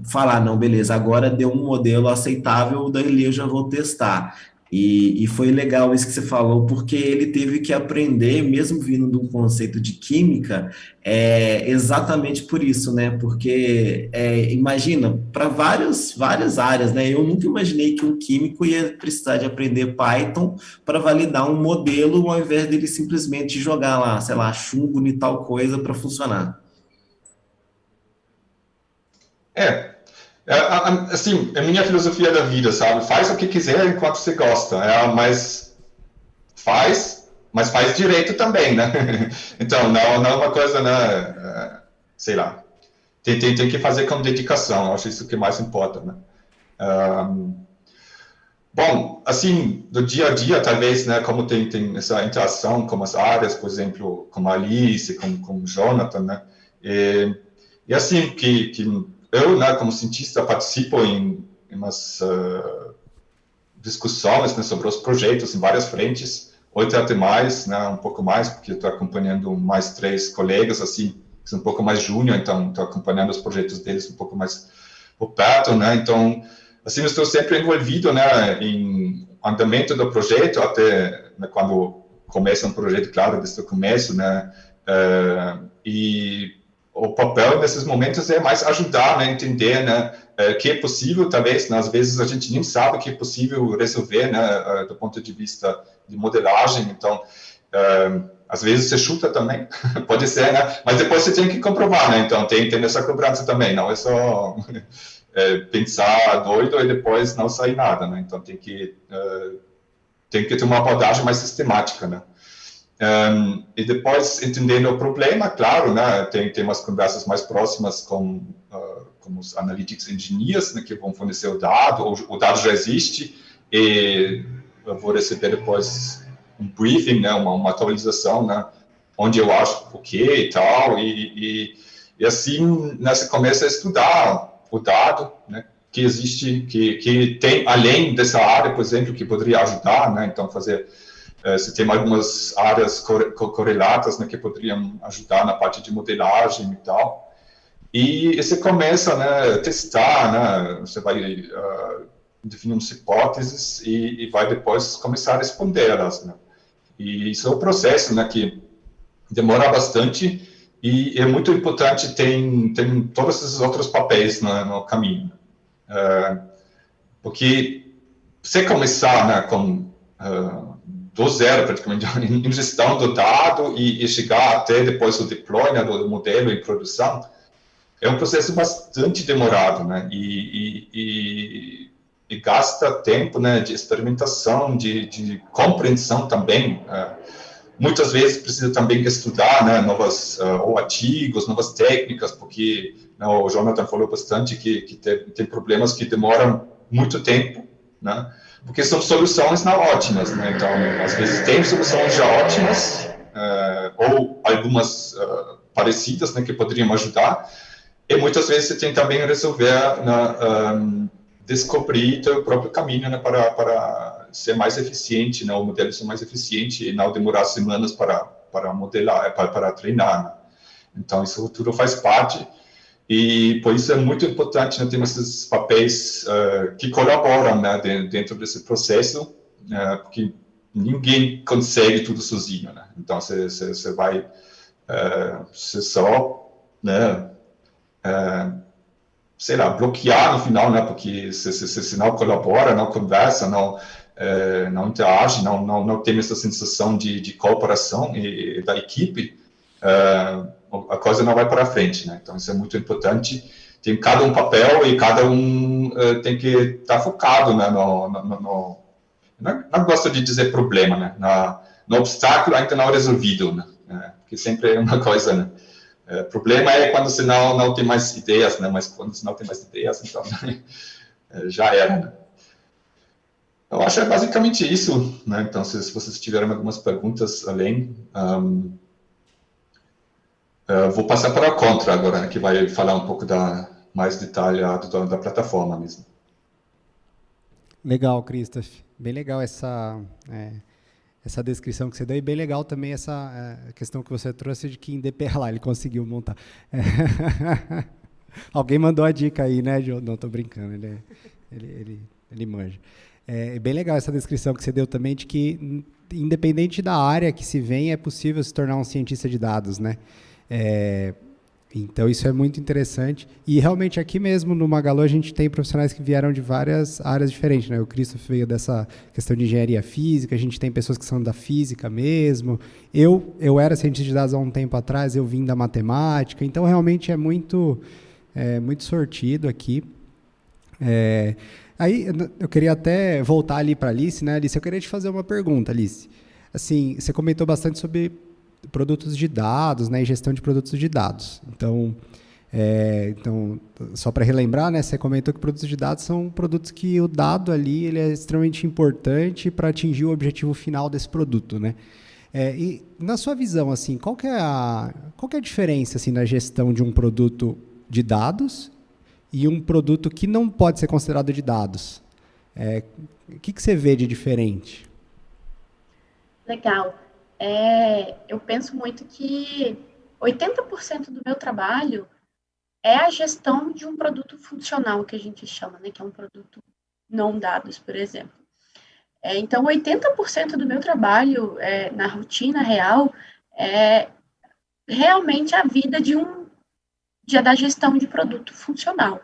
falar, não, beleza, agora deu um modelo aceitável, daí eu já vou testar. E foi legal isso que você falou, porque ele teve que aprender, mesmo vindo de um conceito de química, exatamente por isso, né? Porque, imagina, para várias áreas, né? Eu nunca imaginei que um químico ia precisar de aprender Python para validar um modelo, ao invés dele simplesmente jogar lá, sei lá, chumbo e tal coisa para funcionar. Assim, é minha filosofia da vida, sabe? Faz o que quiser enquanto você gosta, mas faz direito também, né? Então, não é uma coisa, né? Sei lá, tem que fazer com dedicação, eu acho isso que mais importa, né? Bom, assim, do dia a dia, talvez, né, como tem essa interação com as áreas, por exemplo, com a Alice, com o Jonathan, né? E assim, que eu, né, como cientista, participo em umas discussões, né, sobre os projetos em várias frentes, 8 até mais, né, um pouco mais, porque estou acompanhando mais 3 colegas, assim, que são um pouco mais júnior, então estou acompanhando os projetos deles um pouco mais por perto, né, então, assim, eu estou sempre envolvido, né, em andamento do projeto, até, né, quando começa um projeto, claro, desde o começo, né, e o papel nesses momentos é mais ajudar, né, entender, né, que é possível, talvez, né, às vezes a gente nem sabe que é possível resolver, né, do ponto de vista de modelagem, então, às vezes você chuta também, pode ser, né, mas depois você tem que comprovar, né, então tem essa cobrança também, não é só pensar doido e depois não sair nada, né, então tem que ter uma abordagem mais sistemática, né. E depois, entendendo o problema, claro, né, tem umas conversas mais próximas com os analytics engineers, né, que vão fornecer o dado, ou o dado já existe, e eu vou receber depois um briefing, né, uma atualização, né, onde eu acho o que e tal, e assim, né, você começa a estudar o dado, né, que existe, que tem, além dessa área, por exemplo, que poderia ajudar, né, então fazer... Você tem algumas áreas correlatas, né, que poderiam ajudar na parte de modelagem e tal. E você começa, né, a testar, né, você vai definir umas hipóteses e vai depois começar a responder elas, né. E isso é um processo, né, que demora bastante e é muito importante tem todos esses outros papéis no caminho. Porque você começar, né, com... do zero, praticamente, em gestão do dado e chegar até depois o deploy, né, do modelo em produção, é um processo bastante demorado, né, e gasta tempo, né, de experimentação, de compreensão também. Muitas vezes precisa também estudar, né, novas ou artigos, novas técnicas, porque, né, o Jonathan falou bastante que tem problemas que demoram muito tempo, né, porque são soluções não ótimas, né? Então, às vezes tem soluções já ótimas, ou algumas parecidas, né, que poderiam ajudar, e muitas vezes você tem também resolver, descobrir o próprio caminho, né, para ser mais eficiente, né, o modelo ser mais eficiente e não demorar semanas para modelar, para treinar, né? Então, isso tudo faz parte. E por isso é muito importante, né, ter esses papéis que colaboram, né, dentro desse processo, porque ninguém consegue tudo sozinho, né? Então você vai você só, né, sei lá, bloquear no final, né, porque se não colabora, não conversa, não interage, não tem essa sensação de cooperação e da equipe, a coisa não vai para frente, né? Então, isso é muito importante. Tem cada um papel e cada um tem que estar focado, né, não gosto de dizer problema, né? No obstáculo ainda não resolvido, né? Porque sempre é uma coisa, né? Problema é quando você não tem mais ideias, né? Mas quando você não tem mais ideias, então já era, né? Eu acho que é basicamente isso, né? Então, se vocês tiverem algumas perguntas além... vou passar para a Contra agora, né, que vai falar um pouco mais detalhado da plataforma mesmo. Legal, Christoph. Bem legal essa descrição que você deu e bem legal também essa questão que você trouxe de que lá ele conseguiu montar. Alguém mandou a dica aí, né, João? Não, estou brincando, ele manja. É bem legal essa descrição que você deu também de que, independente da área que se vem, é possível se tornar um cientista de dados, né? Então, isso é muito interessante. E, realmente, aqui mesmo no Magalu, a gente tem profissionais que vieram de várias áreas diferentes, né? O Christoph veio dessa questão de engenharia física, a gente tem pessoas que são da física mesmo. Eu era cientista de dados há um tempo atrás, eu vim da matemática. Então, realmente, é muito sortido aqui. Aí, eu queria até voltar ali para a Alice, né? Alice, eu queria te fazer uma pergunta, Alice. Assim, você comentou bastante sobre produtos de dados, né, e gestão de produtos de dados. Então, só para relembrar, né, você comentou que produtos de dados são produtos que o dado ali ele é extremamente importante para atingir o objetivo final desse produto, né? E na sua visão, assim, qual que é a diferença assim, na gestão de um produto de dados e um produto que não pode ser considerado de dados? O que você vê de diferente? Legal. Eu penso muito que 80% do meu trabalho é a gestão de um produto funcional, que a gente chama, né, que é um produto não dados, por exemplo. Então, 80% do meu trabalho na rotina real é realmente a vida da gestão de produto funcional.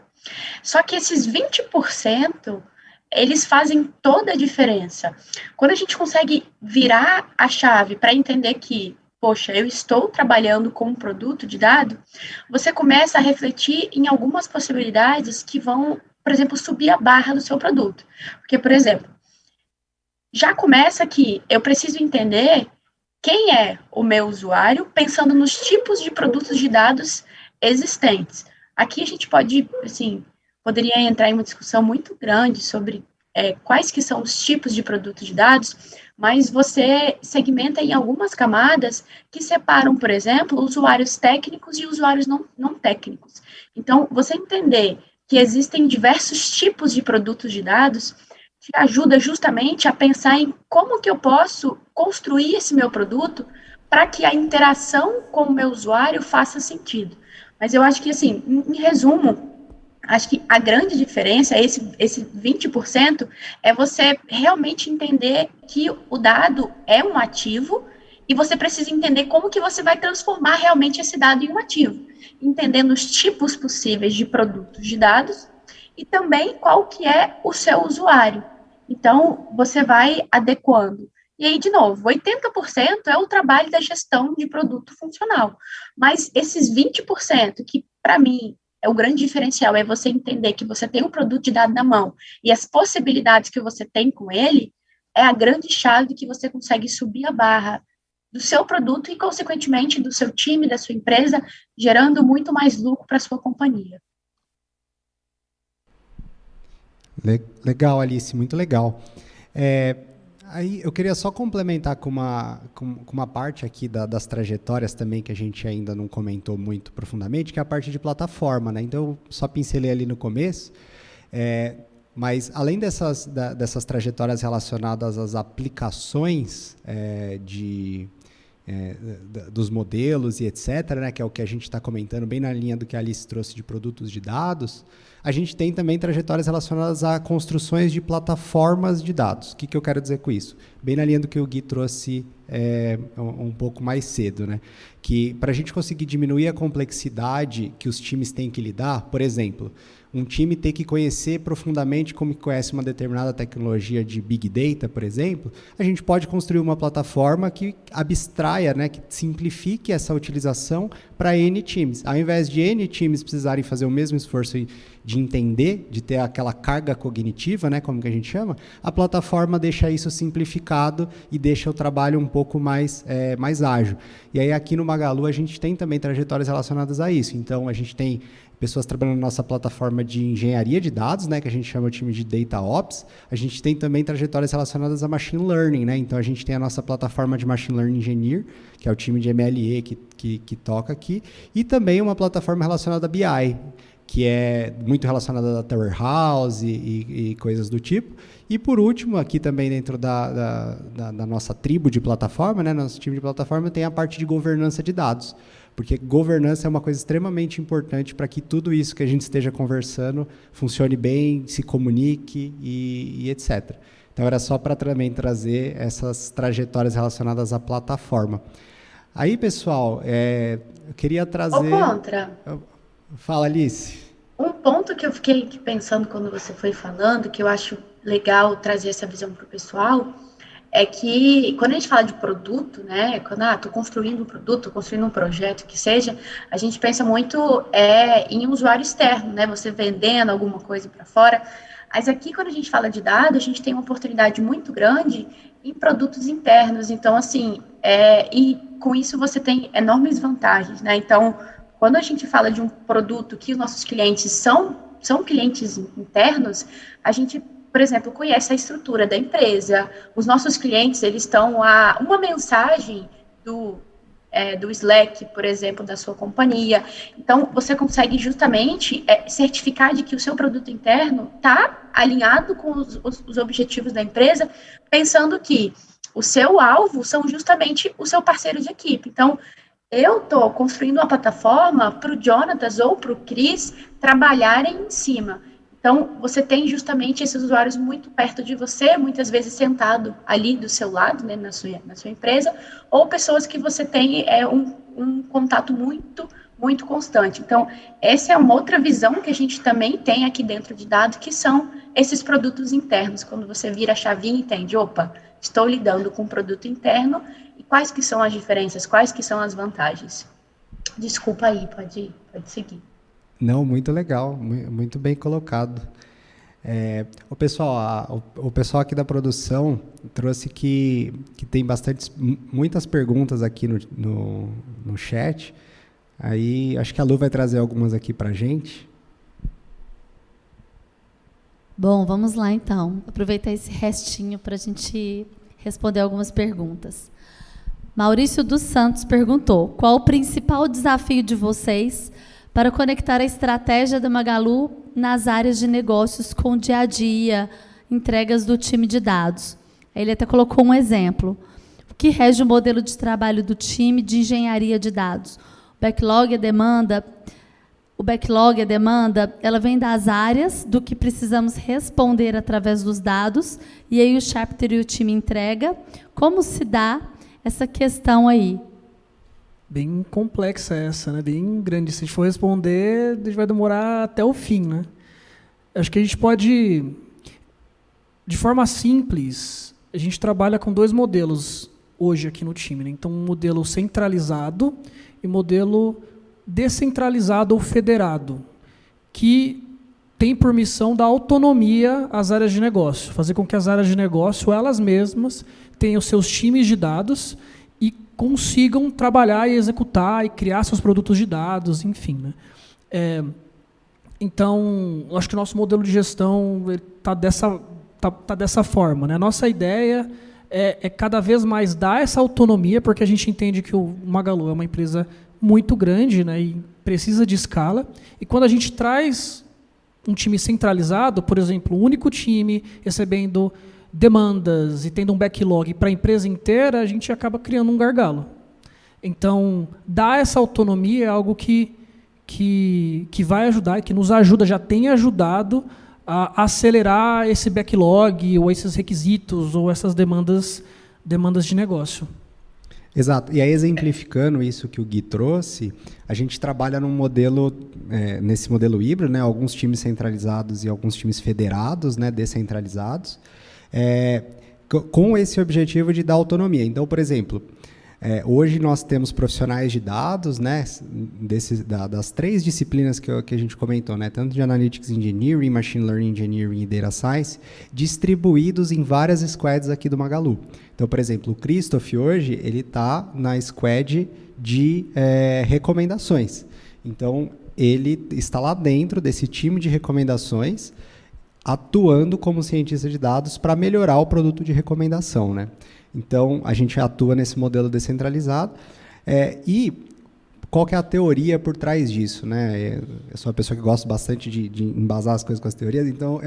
Só que esses 20%, eles fazem toda a diferença. Quando a gente consegue virar a chave para entender que, poxa, eu estou trabalhando com um produto de dado, você começa a refletir em algumas possibilidades que vão, por exemplo, subir a barra do seu produto. Porque, por exemplo, já começa que eu preciso entender quem é o meu usuário, pensando nos tipos de produtos de dados existentes. Aqui a gente pode, assim, poderia entrar em uma discussão muito grande sobre quais que são os tipos de produtos de dados, mas você segmenta em algumas camadas que separam, por exemplo, usuários técnicos e usuários não técnicos. Então, você entender que existem diversos tipos de produtos de dados te ajuda justamente a pensar em como que eu posso construir esse meu produto para que a interação com o meu usuário faça sentido. Mas eu acho que, assim, em resumo, acho que a grande diferença, esse 20%, é você realmente entender que o dado é um ativo e você precisa entender como que você vai transformar realmente esse dado em um ativo, entendendo os tipos possíveis de produtos de dados e também qual que é o seu usuário. Então, você vai adequando. E aí, de novo, 80% é o trabalho da gestão de produto funcional. Mas esses 20%, que para mim é o grande diferencial, é você entender que você tem um produto de dado na mão e as possibilidades que você tem com ele, é a grande chave que você consegue subir a barra do seu produto e, consequentemente, do seu time, da sua empresa, gerando muito mais lucro para a sua companhia. Legal, Alice, muito legal. Aí eu queria só complementar com uma parte aqui das trajetórias também que a gente ainda não comentou muito profundamente, que é a parte de plataforma, né? Então, eu só pincelei ali no começo, mas além dessas trajetórias relacionadas às aplicações dos modelos e etc., né, que é o que a gente está comentando, bem na linha do que a Alice trouxe de produtos de dados, a gente tem também trajetórias relacionadas a construções de plataformas de dados. O que eu quero dizer com isso? Bem na linha do que o Gui trouxe um pouco mais cedo, né? Que para a gente conseguir diminuir a complexidade que os times têm que lidar, por exemplo, um time ter que conhecer profundamente como conhece uma determinada tecnologia de Big Data, por exemplo, a gente pode construir uma plataforma que abstraia, né, que simplifique essa utilização para N times. Ao invés de N times precisarem fazer o mesmo esforço de entender, de ter aquela carga cognitiva, né, como que a gente chama, a plataforma deixa isso simplificado e deixa o trabalho um pouco mais ágil. E aí aqui no Magalu a gente tem também trajetórias relacionadas a isso. Então a gente tem pessoas trabalhando na nossa plataforma de engenharia de dados, né, que a gente chama o time de Data Ops. A gente tem também trajetórias relacionadas a Machine Learning, né? Então, a gente tem a nossa plataforma de Machine Learning Engineer, que é o time de MLE que toca aqui, e também uma plataforma relacionada a BI, que é muito relacionada a Data Warehouse e coisas do tipo. E, por último, aqui também dentro da nossa tribo de plataforma, né, nosso time de plataforma, tem a parte de governança de dados. Porque governança é uma coisa extremamente importante para que tudo isso que a gente esteja conversando funcione bem, se comunique e etc. Então, era só para também trazer essas trajetórias relacionadas à plataforma. Aí, pessoal, eu queria trazer... Fala, Alice. Um ponto que eu fiquei pensando quando você foi falando, que eu acho legal trazer essa visão para o pessoal, é que quando a gente fala de produto, né, quando estou construindo um produto, construindo um projeto, que seja, a gente pensa muito em usuário externo, né, você vendendo alguma coisa para fora, mas aqui quando a gente fala de dados, a gente tem uma oportunidade muito grande em produtos internos, então assim, e com isso você tem enormes vantagens, né, então quando a gente fala de um produto que os nossos clientes são clientes internos, a gente, por exemplo, conhece a estrutura da empresa, os nossos clientes, eles estão a uma mensagem do Slack, por exemplo, da sua companhia. Então, você consegue justamente certificar de que o seu produto interno está alinhado com os objetivos da empresa, pensando que o seu alvo são justamente o seu parceiro de equipe. Então, eu estou construindo uma plataforma para o Jonatas ou para o Cris trabalharem em cima. Então, você tem justamente esses usuários muito perto de você, muitas vezes sentado ali do seu lado, né, na sua empresa, ou pessoas que você tem um contato muito constante. Então, essa é uma outra visão que a gente também tem aqui dentro de dados, que são esses produtos internos. Quando você vira a chavinha e entende, opa, estou lidando com um produto interno, e quais que são as diferenças, quais que são as vantagens? Desculpa aí, pode seguir. Não, muito legal, muito bem colocado. O pessoal aqui da produção trouxe que tem muitas perguntas aqui no chat. Aí acho que a Lu vai trazer algumas aqui para a gente. Bom, vamos lá então. Aproveitar esse restinho para a gente responder algumas perguntas. Maurício dos Santos perguntou: qual o principal desafio de vocês para conectar a estratégia da Magalu nas áreas de negócios com o dia a dia, entregas do time de dados? Ele até colocou um exemplo. O que rege o modelo de trabalho do time de engenharia de dados? O backlog e a demanda, ela vem das áreas, do que precisamos responder através dos dados, e aí o chapter e o time entrega. Como se dá essa questão aí? Bem complexa essa, né? Bem grande. Se a gente for responder, a gente vai demorar até o fim, né? Acho que a gente pode, de forma simples, a gente trabalha com 2 modelos hoje aqui no time, né? Então, um modelo centralizado e modelo descentralizado ou federado, que tem por missão dar autonomia às áreas de negócio, fazer com que as áreas de negócio, elas mesmas, tenham seus times de dados e consigam trabalhar e executar e criar seus produtos de dados, enfim, né? Então, acho que o nosso modelo de gestão está dessa forma, né? A nossa ideia é cada vez mais dar essa autonomia, porque a gente entende que o Magalu é uma empresa muito grande, né, e precisa de escala. E quando a gente traz um time centralizado, por exemplo, um único time recebendo demandas e tendo um backlog para a empresa inteira, a gente acaba criando um gargalo. Então, dar essa autonomia é algo que vai ajudar, e que nos ajuda, já tem ajudado a acelerar esse backlog, ou esses requisitos, ou essas demandas de negócio. Exato. E aí, exemplificando isso que o Gui trouxe, a gente trabalha num modelo, nesse modelo híbrido, né, alguns times centralizados e alguns times federados, né, descentralizados, com esse objetivo de dar autonomia. Então, por exemplo, hoje nós temos profissionais de dados, né, das 3 disciplinas que a gente comentou, né, tanto de Analytics Engineering, Machine Learning Engineering e Data Science, distribuídos em várias squads aqui do Magalu. Então, por exemplo, o Christoph hoje, ele está na squad de recomendações. Então, ele está lá dentro desse time de recomendações, atuando como cientista de dados para melhorar o produto de recomendação, né? Então, a gente atua nesse modelo descentralizado. E qual que é a teoria por trás disso, né? Eu sou uma pessoa que gosta bastante de embasar as coisas com as teorias, então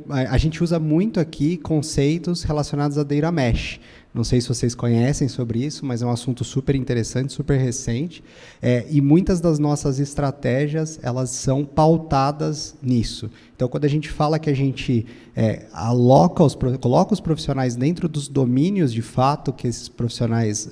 a gente usa muito aqui conceitos relacionados a Data Mesh. Não sei se vocês conhecem sobre isso, mas é um assunto super interessante, super recente, e muitas das nossas estratégias, elas são pautadas nisso. Então, quando a gente fala que a gente coloca os profissionais dentro dos domínios de fato que esses profissionais,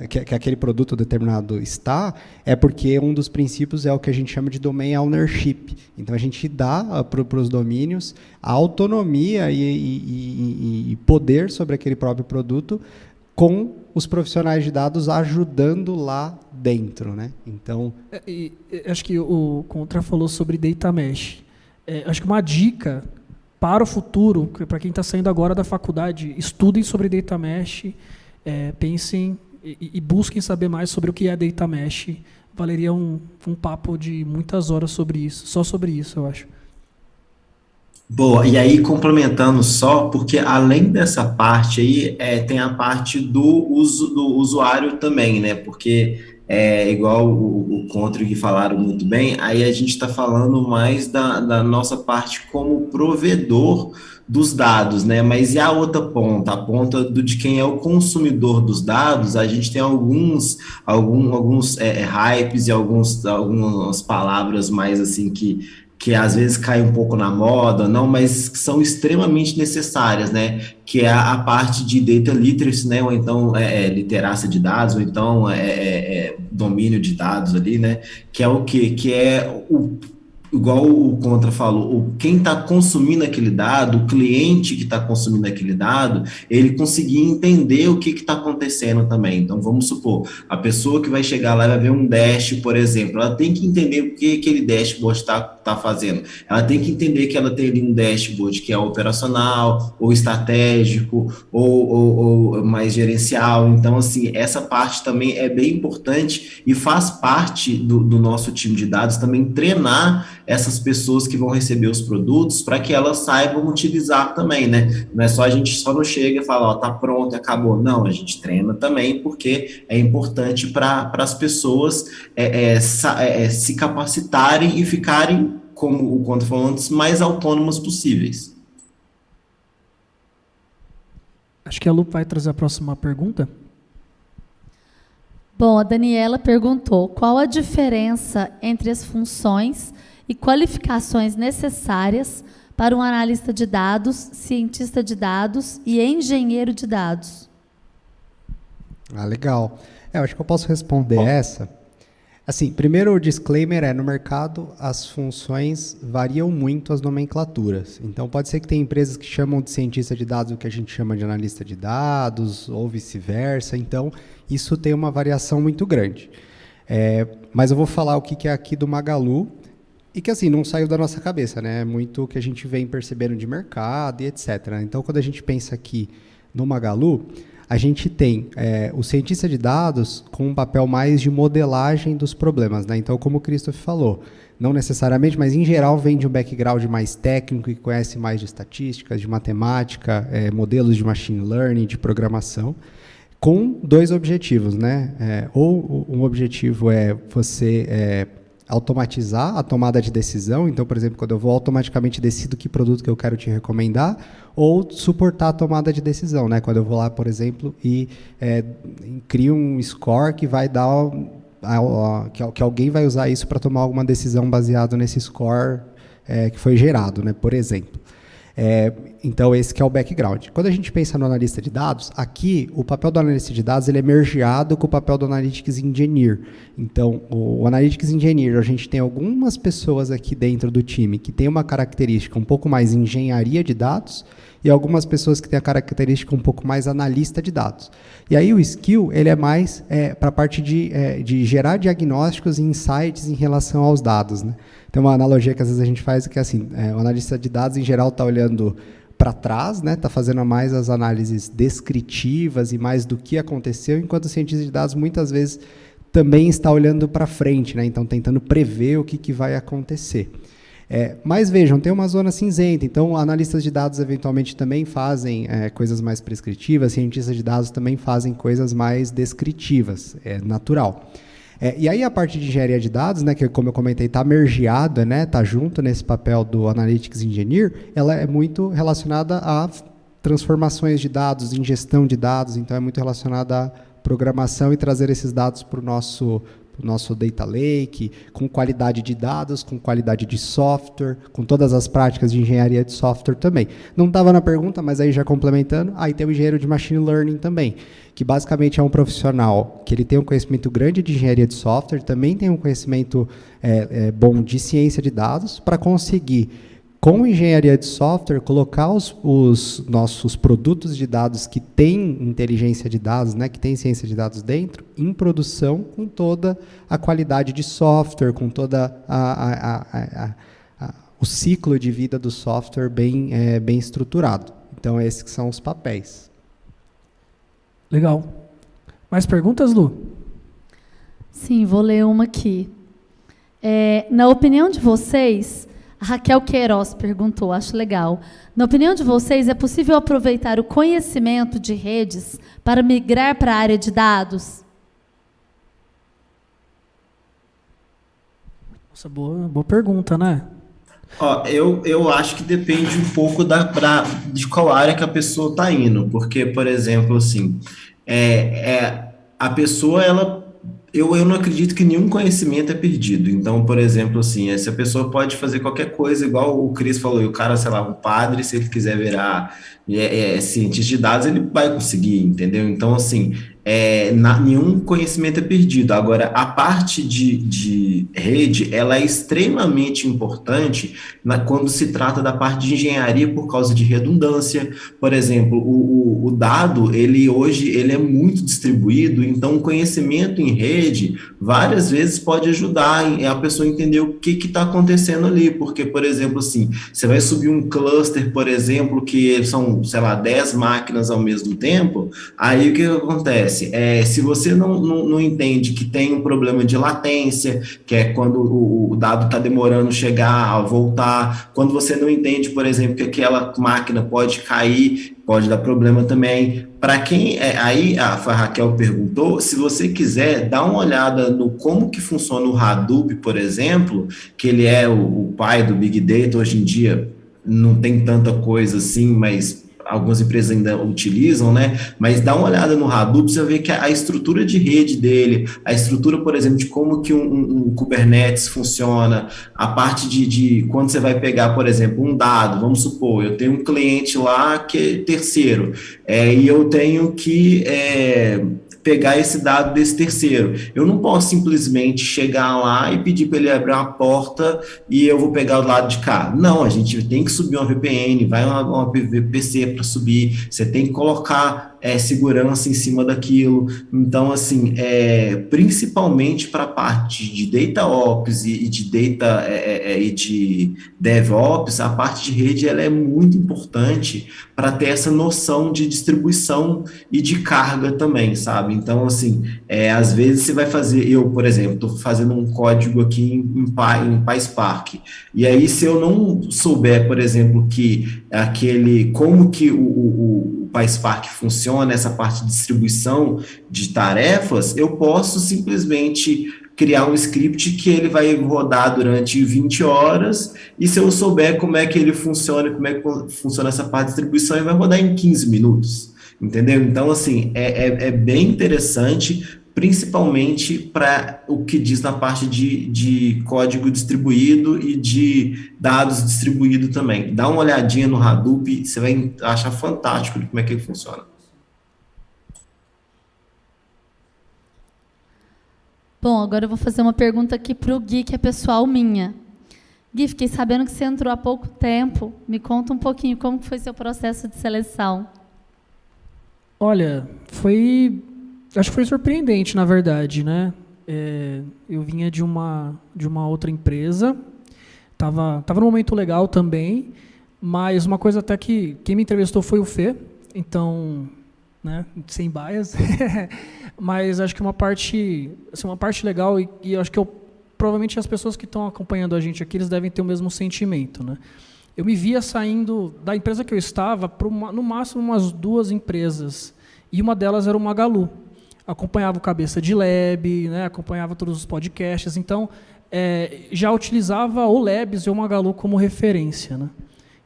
que aquele produto determinado está, é porque um dos princípios é o que a gente chama de domain ownership. Então, a gente dá para os domínios a autonomia e poder sobre aquele próprio produto, com os profissionais de dados ajudando lá dentro, né? Então, acho que o Contra falou sobre Data Mesh. Acho que uma dica para o futuro, para quem está saindo agora da faculdade, estudem sobre Data Mesh, pensem e busquem saber mais sobre o que é Data Mesh. Valeria um papo de muitas horas sobre isso, só sobre isso, eu acho. Boa, e aí complementando só, porque além dessa parte aí, tem a parte do usuário também, né? Porque igual o Contra que falaram muito bem, aí a gente está falando mais da nossa parte como provedor dos dados, né? Mas e a outra ponta, a ponta de quem é o consumidor dos dados, a gente tem alguns hypes e algumas palavras mais assim que às vezes cai um pouco na moda, não, mas que são extremamente necessárias, né? Que é a parte de data literacy, né? Ou então literacia de dados, ou então domínio de dados ali, né? Que é o quê? Que é igual o Contra falou, quem está consumindo aquele dado, o cliente que está consumindo aquele dado, ele conseguir entender o que está acontecendo também. Então, vamos supor, a pessoa que vai chegar lá e vai ver um dash, por exemplo, ela tem que entender o que aquele dashboard está fazendo. Ela tem que entender que ela tem ali um dashboard que é operacional, ou estratégico, ou mais gerencial. Então, assim, essa parte também é bem importante e faz parte do nosso time de dados também treinar essas pessoas que vão receber os produtos para que elas saibam utilizar também, né? Não é só a gente só não chega e fala, ó, tá pronto, acabou. Não, a gente treina também porque é importante para as pessoas se capacitarem e ficarem, como o Conto falou antes, mais autônomas possíveis. Acho que a Lu vai trazer a próxima pergunta. Bom, a Daniela perguntou qual a diferença entre as funções e qualificações necessárias para um analista de dados, cientista de dados e engenheiro de dados. Legal. Eu acho que eu posso responder essa. Assim, primeiro o disclaimer no mercado as funções variam muito as nomenclaturas. Então pode ser que tem empresas que chamam de cientista de dados o que a gente chama de analista de dados, ou vice-versa. Então isso tem uma variação muito grande. Mas eu vou falar o que é aqui do Magalu, e que assim, não saiu da nossa cabeça, né? É muito o que a gente vem percebendo de mercado e etc. Então, quando a gente pensa aqui no Magalu, a gente tem o cientista de dados com um papel mais de modelagem dos problemas, né? Então, como o Christoph falou, não necessariamente, mas em geral vem de um background mais técnico e conhece mais de estatísticas, de matemática, modelos de machine learning, de programação, com dois objetivos, né? Ou um objetivo é você automatizar a tomada de decisão. Então, por exemplo, quando eu vou automaticamente decido que produto que eu quero te recomendar, ou suportar a tomada de decisão, né? Quando eu vou lá, por exemplo, e crio um score que vai dar que alguém vai usar isso para tomar alguma decisão baseado nesse score que foi gerado, né? Por exemplo. Então, esse que é o background. Quando a gente pensa no analista de dados, aqui, o papel do analista de dados ele é mergeado com o papel do Analytics Engineer. Então, o Analytics Engineer, a gente tem algumas pessoas aqui dentro do time que tem uma característica um pouco mais engenharia de dados e algumas pessoas que têm a característica um pouco mais analista de dados. E aí o skill ele é mais para a parte de gerar diagnósticos e insights em relação aos dados, né? Tem uma analogia que às vezes a gente faz que é assim, o analista de dados em geral está olhando para trás, né? Está fazendo mais as análises descritivas e mais do que aconteceu, enquanto o cientista de dados muitas vezes também está olhando para frente, né? Então tentando prever o que vai acontecer. Mas vejam, tem uma zona cinzenta, então analistas de dados eventualmente também fazem coisas mais prescritivas, cientistas de dados também fazem coisas mais descritivas, é natural. E aí a parte de engenharia de dados, né, que como eu comentei, está mergeada, né, está junto nesse papel do Analytics Engineer, ela é muito relacionada a transformações de dados, ingestão de dados, então é muito relacionada à programação e trazer esses dados para o nosso data lake, com qualidade de dados, com qualidade de software, com todas as práticas de engenharia de software também. Não estava na pergunta, mas aí já complementando, aí tem o engenheiro de machine learning também, que basicamente é um profissional que ele tem um conhecimento grande de engenharia de software, também tem um conhecimento bom de ciência de dados, para conseguir, com engenharia de software, colocar os nossos produtos de dados que têm inteligência de dados, né, que tem ciência de dados dentro, em produção com toda a qualidade de software, com toda o ciclo de vida do software bem estruturado. Então, esses que são os papéis. Legal. Mais perguntas, Lu? Sim, vou ler uma aqui. Na opinião de vocês, a Raquel Queiroz perguntou, acho legal. Na opinião de vocês, é possível aproveitar o conhecimento de redes para migrar para a área de dados? Nossa, boa pergunta, né? Ó, eu acho que depende um pouco de qual área que a pessoa está indo, porque, por exemplo, assim, a pessoa, eu não acredito que nenhum conhecimento é perdido. Então, por exemplo, assim, essa pessoa pode fazer qualquer coisa, igual o Cris falou, e o cara, sei lá, um padre, se ele quiser virar cientista de dados, ele vai conseguir, entendeu? Então, assim, nenhum conhecimento é perdido. Agora, a parte de rede, ela é extremamente importante quando se trata da parte de engenharia por causa de redundância. Por exemplo, o dado, hoje, ele é muito distribuído, então o conhecimento em rede, várias vezes pode ajudar a pessoa a entender o que está acontecendo ali, porque, por exemplo, assim, você vai subir um cluster, por exemplo, que são, sei lá, 10 máquinas ao mesmo tempo, aí o que acontece? Se você não entende que tem um problema de latência, que é quando o dado está demorando chegar, a voltar, quando você não entende, por exemplo, que aquela máquina pode cair, pode dar problema também. Para quem, aí a Raquel perguntou, se você quiser, dá uma olhada no como que funciona o Hadoop, por exemplo, que ele é o pai do Big Data, hoje em dia não tem tanta coisa assim, mas algumas empresas ainda utilizam, né? Mas dá uma olhada no Hadoop, você vai ver que a estrutura de rede dele, a estrutura, por exemplo, de como que um Kubernetes funciona, a parte de quando você vai pegar, por exemplo, um dado, vamos supor, eu tenho um cliente lá que é terceiro, e eu tenho que pegar esse dado desse terceiro. Eu não posso simplesmente chegar lá e pedir para ele abrir uma porta e eu vou pegar o lado de cá. Não, a gente tem que subir uma VPN, vai uma VPC para subir, você tem que colocar segurança em cima daquilo. Então, assim, principalmente para a parte de DataOps e de Data e de DevOps, a parte de rede ela é muito importante para ter essa noção de distribuição e de carga também, sabe? Então, assim, às vezes você vai fazer, eu, por exemplo, estou fazendo um código aqui em PySpark, e aí se eu não souber, por exemplo, que como que o PySpark funciona, essa parte de distribuição de tarefas, eu posso simplesmente criar um script que ele vai rodar durante 20 horas, e se eu souber como é que ele funciona, como é que funciona essa parte de distribuição, ele vai rodar em 15 minutos, entendeu? Então, assim, é bem interessante, principalmente para o que diz na parte de código distribuído e de dados distribuído também. Dá uma olhadinha no Hadoop, você vai achar fantástico como é que ele funciona. Bom, agora eu vou fazer uma pergunta aqui para o Gui, que é pessoal minha. Gui, fiquei sabendo que você entrou há pouco tempo. Me conta um pouquinho como foi seu processo de seleção. Olha, acho que foi surpreendente, na verdade, né? Eu vinha de uma outra empresa, estava num momento legal também, mas uma coisa até que quem me entrevistou foi o Fê, então, né, sem bias, mas acho que uma parte legal, e acho que provavelmente as pessoas que estão acompanhando a gente aqui, eles devem ter o mesmo sentimento, né? Eu me via saindo da empresa que eu estava para no máximo umas 2 empresas, e uma delas era o Magalu. Acompanhava o Cabeça de Lab, né, acompanhava todos os podcasts, então já utilizava o Labs e o Magalu como referência, né?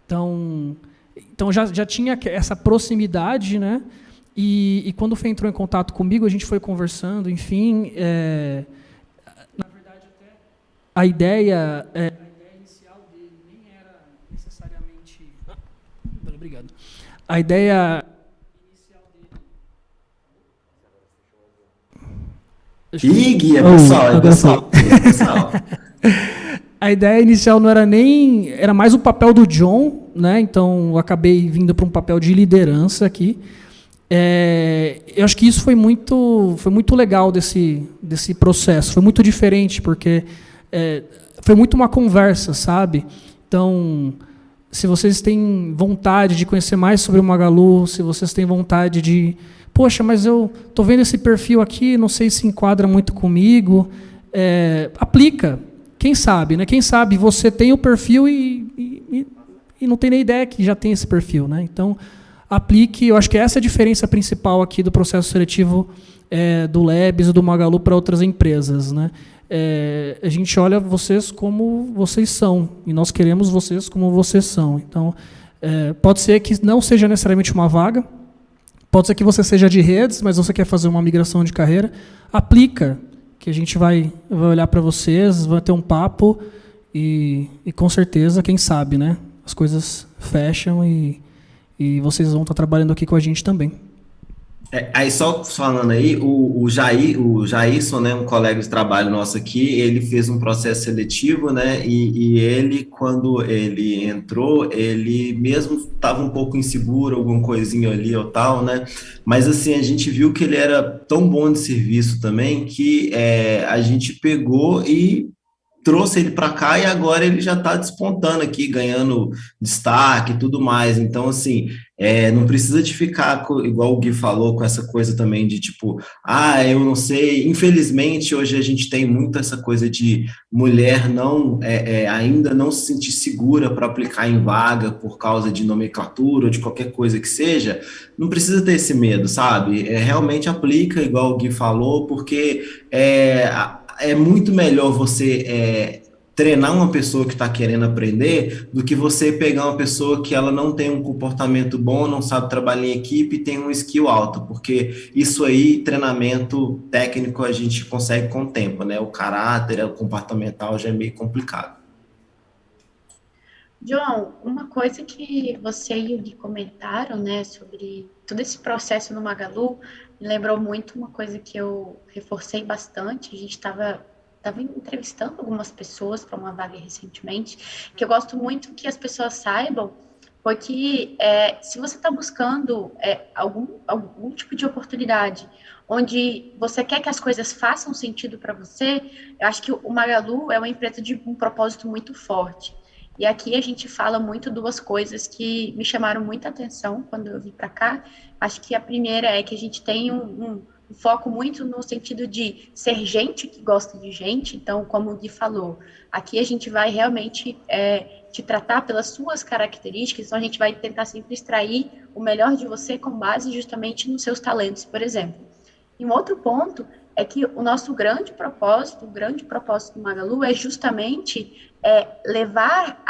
Então já tinha essa proximidade, né? E quando o Fê entrou em contato comigo, a gente foi conversando, enfim, na verdade até a ideia inicial dele nem era necessariamente... Obrigado. A ideia inicial dele... Ih, Gui, pessoal. A ideia inicial não era nem... Era mais o papel do John, né? Então, eu acabei vindo para um papel de liderança aqui. Eu acho que isso foi muito legal desse processo. Foi muito diferente, porque foi muito uma conversa, sabe? Então, se vocês têm vontade de conhecer mais sobre o Magalu, se vocês têm vontade de... Poxa, mas eu estou vendo esse perfil aqui, não sei se enquadra muito comigo. Aplica. Quem sabe, né? Quem sabe você tem o perfil e não tem nem ideia que já tem esse perfil, né? Então, aplique. Eu acho que essa é a diferença principal aqui do processo seletivo do Labs e do Magalu para outras empresas, né? A gente olha vocês como vocês são, e nós queremos vocês como vocês são. Então, pode ser que não seja necessariamente uma vaga, pode ser que você seja de redes, mas você quer fazer uma migração de carreira, aplica, que a gente vai olhar para vocês, vai ter um papo, e com certeza, quem sabe, né? As coisas fecham e vocês vão estar trabalhando aqui com a gente também. Aí só falando aí, o Jairson, né, um colega de trabalho nosso aqui, ele fez um processo seletivo, né, e ele, quando ele entrou, ele mesmo estava um pouco inseguro, alguma coisinha ali ou tal, né, mas assim, a gente viu que ele era tão bom de serviço também, que a gente pegou e trouxe ele para cá e agora ele já está despontando aqui, ganhando destaque e tudo mais. Então, assim, não precisa de ficar, igual o Gui falou, com essa coisa também de tipo, eu não sei. Infelizmente, hoje a gente tem muito essa coisa de mulher ainda não se sentir segura para aplicar em vaga por causa de nomenclatura ou de qualquer coisa que seja. Não precisa ter esse medo, sabe? Realmente aplica, igual o Gui falou, porque é muito melhor você treinar uma pessoa que está querendo aprender do que você pegar uma pessoa que ela não tem um comportamento bom, não sabe trabalhar em equipe e tem um skill alto, porque isso aí, treinamento técnico, a gente consegue com o tempo, né? O caráter, o comportamental já é meio complicado. João, uma coisa que você e o Gui comentaram, né, sobre todo esse processo no Magalu, me lembrou muito uma coisa que eu reforcei bastante. A gente estava entrevistando algumas pessoas para uma vaga recentemente, que eu gosto muito que as pessoas saibam, porque se você está buscando algum tipo de oportunidade onde você quer que as coisas façam sentido para você, eu acho que o Magalu é uma empresa de um propósito muito forte. E aqui a gente fala muito duas coisas que me chamaram muita atenção quando eu vim para cá. Acho que a primeira é que a gente tem um foco muito no sentido de ser gente que gosta de gente. Então, como o Gui falou, aqui a gente vai realmente te tratar pelas suas características, então a gente vai tentar sempre extrair o melhor de você com base justamente nos seus talentos, por exemplo. E um outro ponto é que o nosso grande propósito do Magalu é justamente levar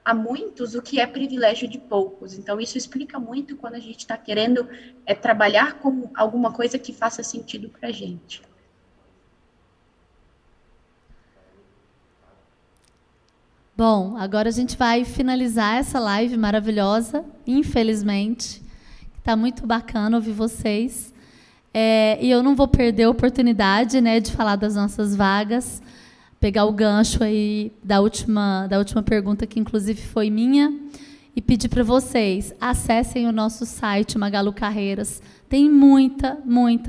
a muitos o que é privilégio de poucos. Então, isso explica muito quando a gente está querendo trabalhar com alguma coisa que faça sentido para a gente. Bom, agora a gente vai finalizar essa live maravilhosa, infelizmente. Está muito bacana ouvir vocês. E eu não vou perder a oportunidade, né, de falar das nossas vagas, pegar o gancho aí da última pergunta, que inclusive foi minha, e pedir para vocês, acessem o nosso site, Magalu Carreiras. Tem muita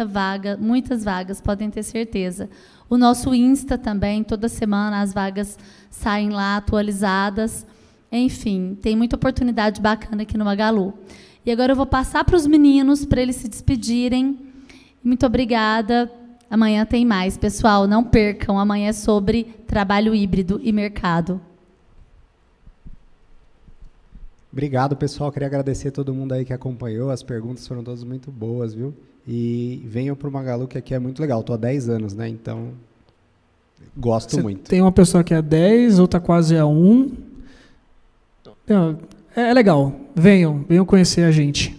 vaga, muitas vagas, podem ter certeza. O nosso Insta também, toda semana as vagas saem lá atualizadas. Enfim, tem muita oportunidade bacana aqui no Magalu. E agora eu vou passar para os meninos, para eles se despedirem. Muito obrigada. Amanhã tem mais. Pessoal, não percam. Amanhã é sobre trabalho híbrido e mercado. Obrigado, pessoal. Queria agradecer a todo mundo aí que acompanhou. As perguntas foram todas muito boas, viu? E venham para o Magalu, que aqui é muito legal. Estou há 10 anos, né? Então, gosto muito. Tem uma pessoa que é 10, outra quase é 1. É legal. Venham conhecer a gente.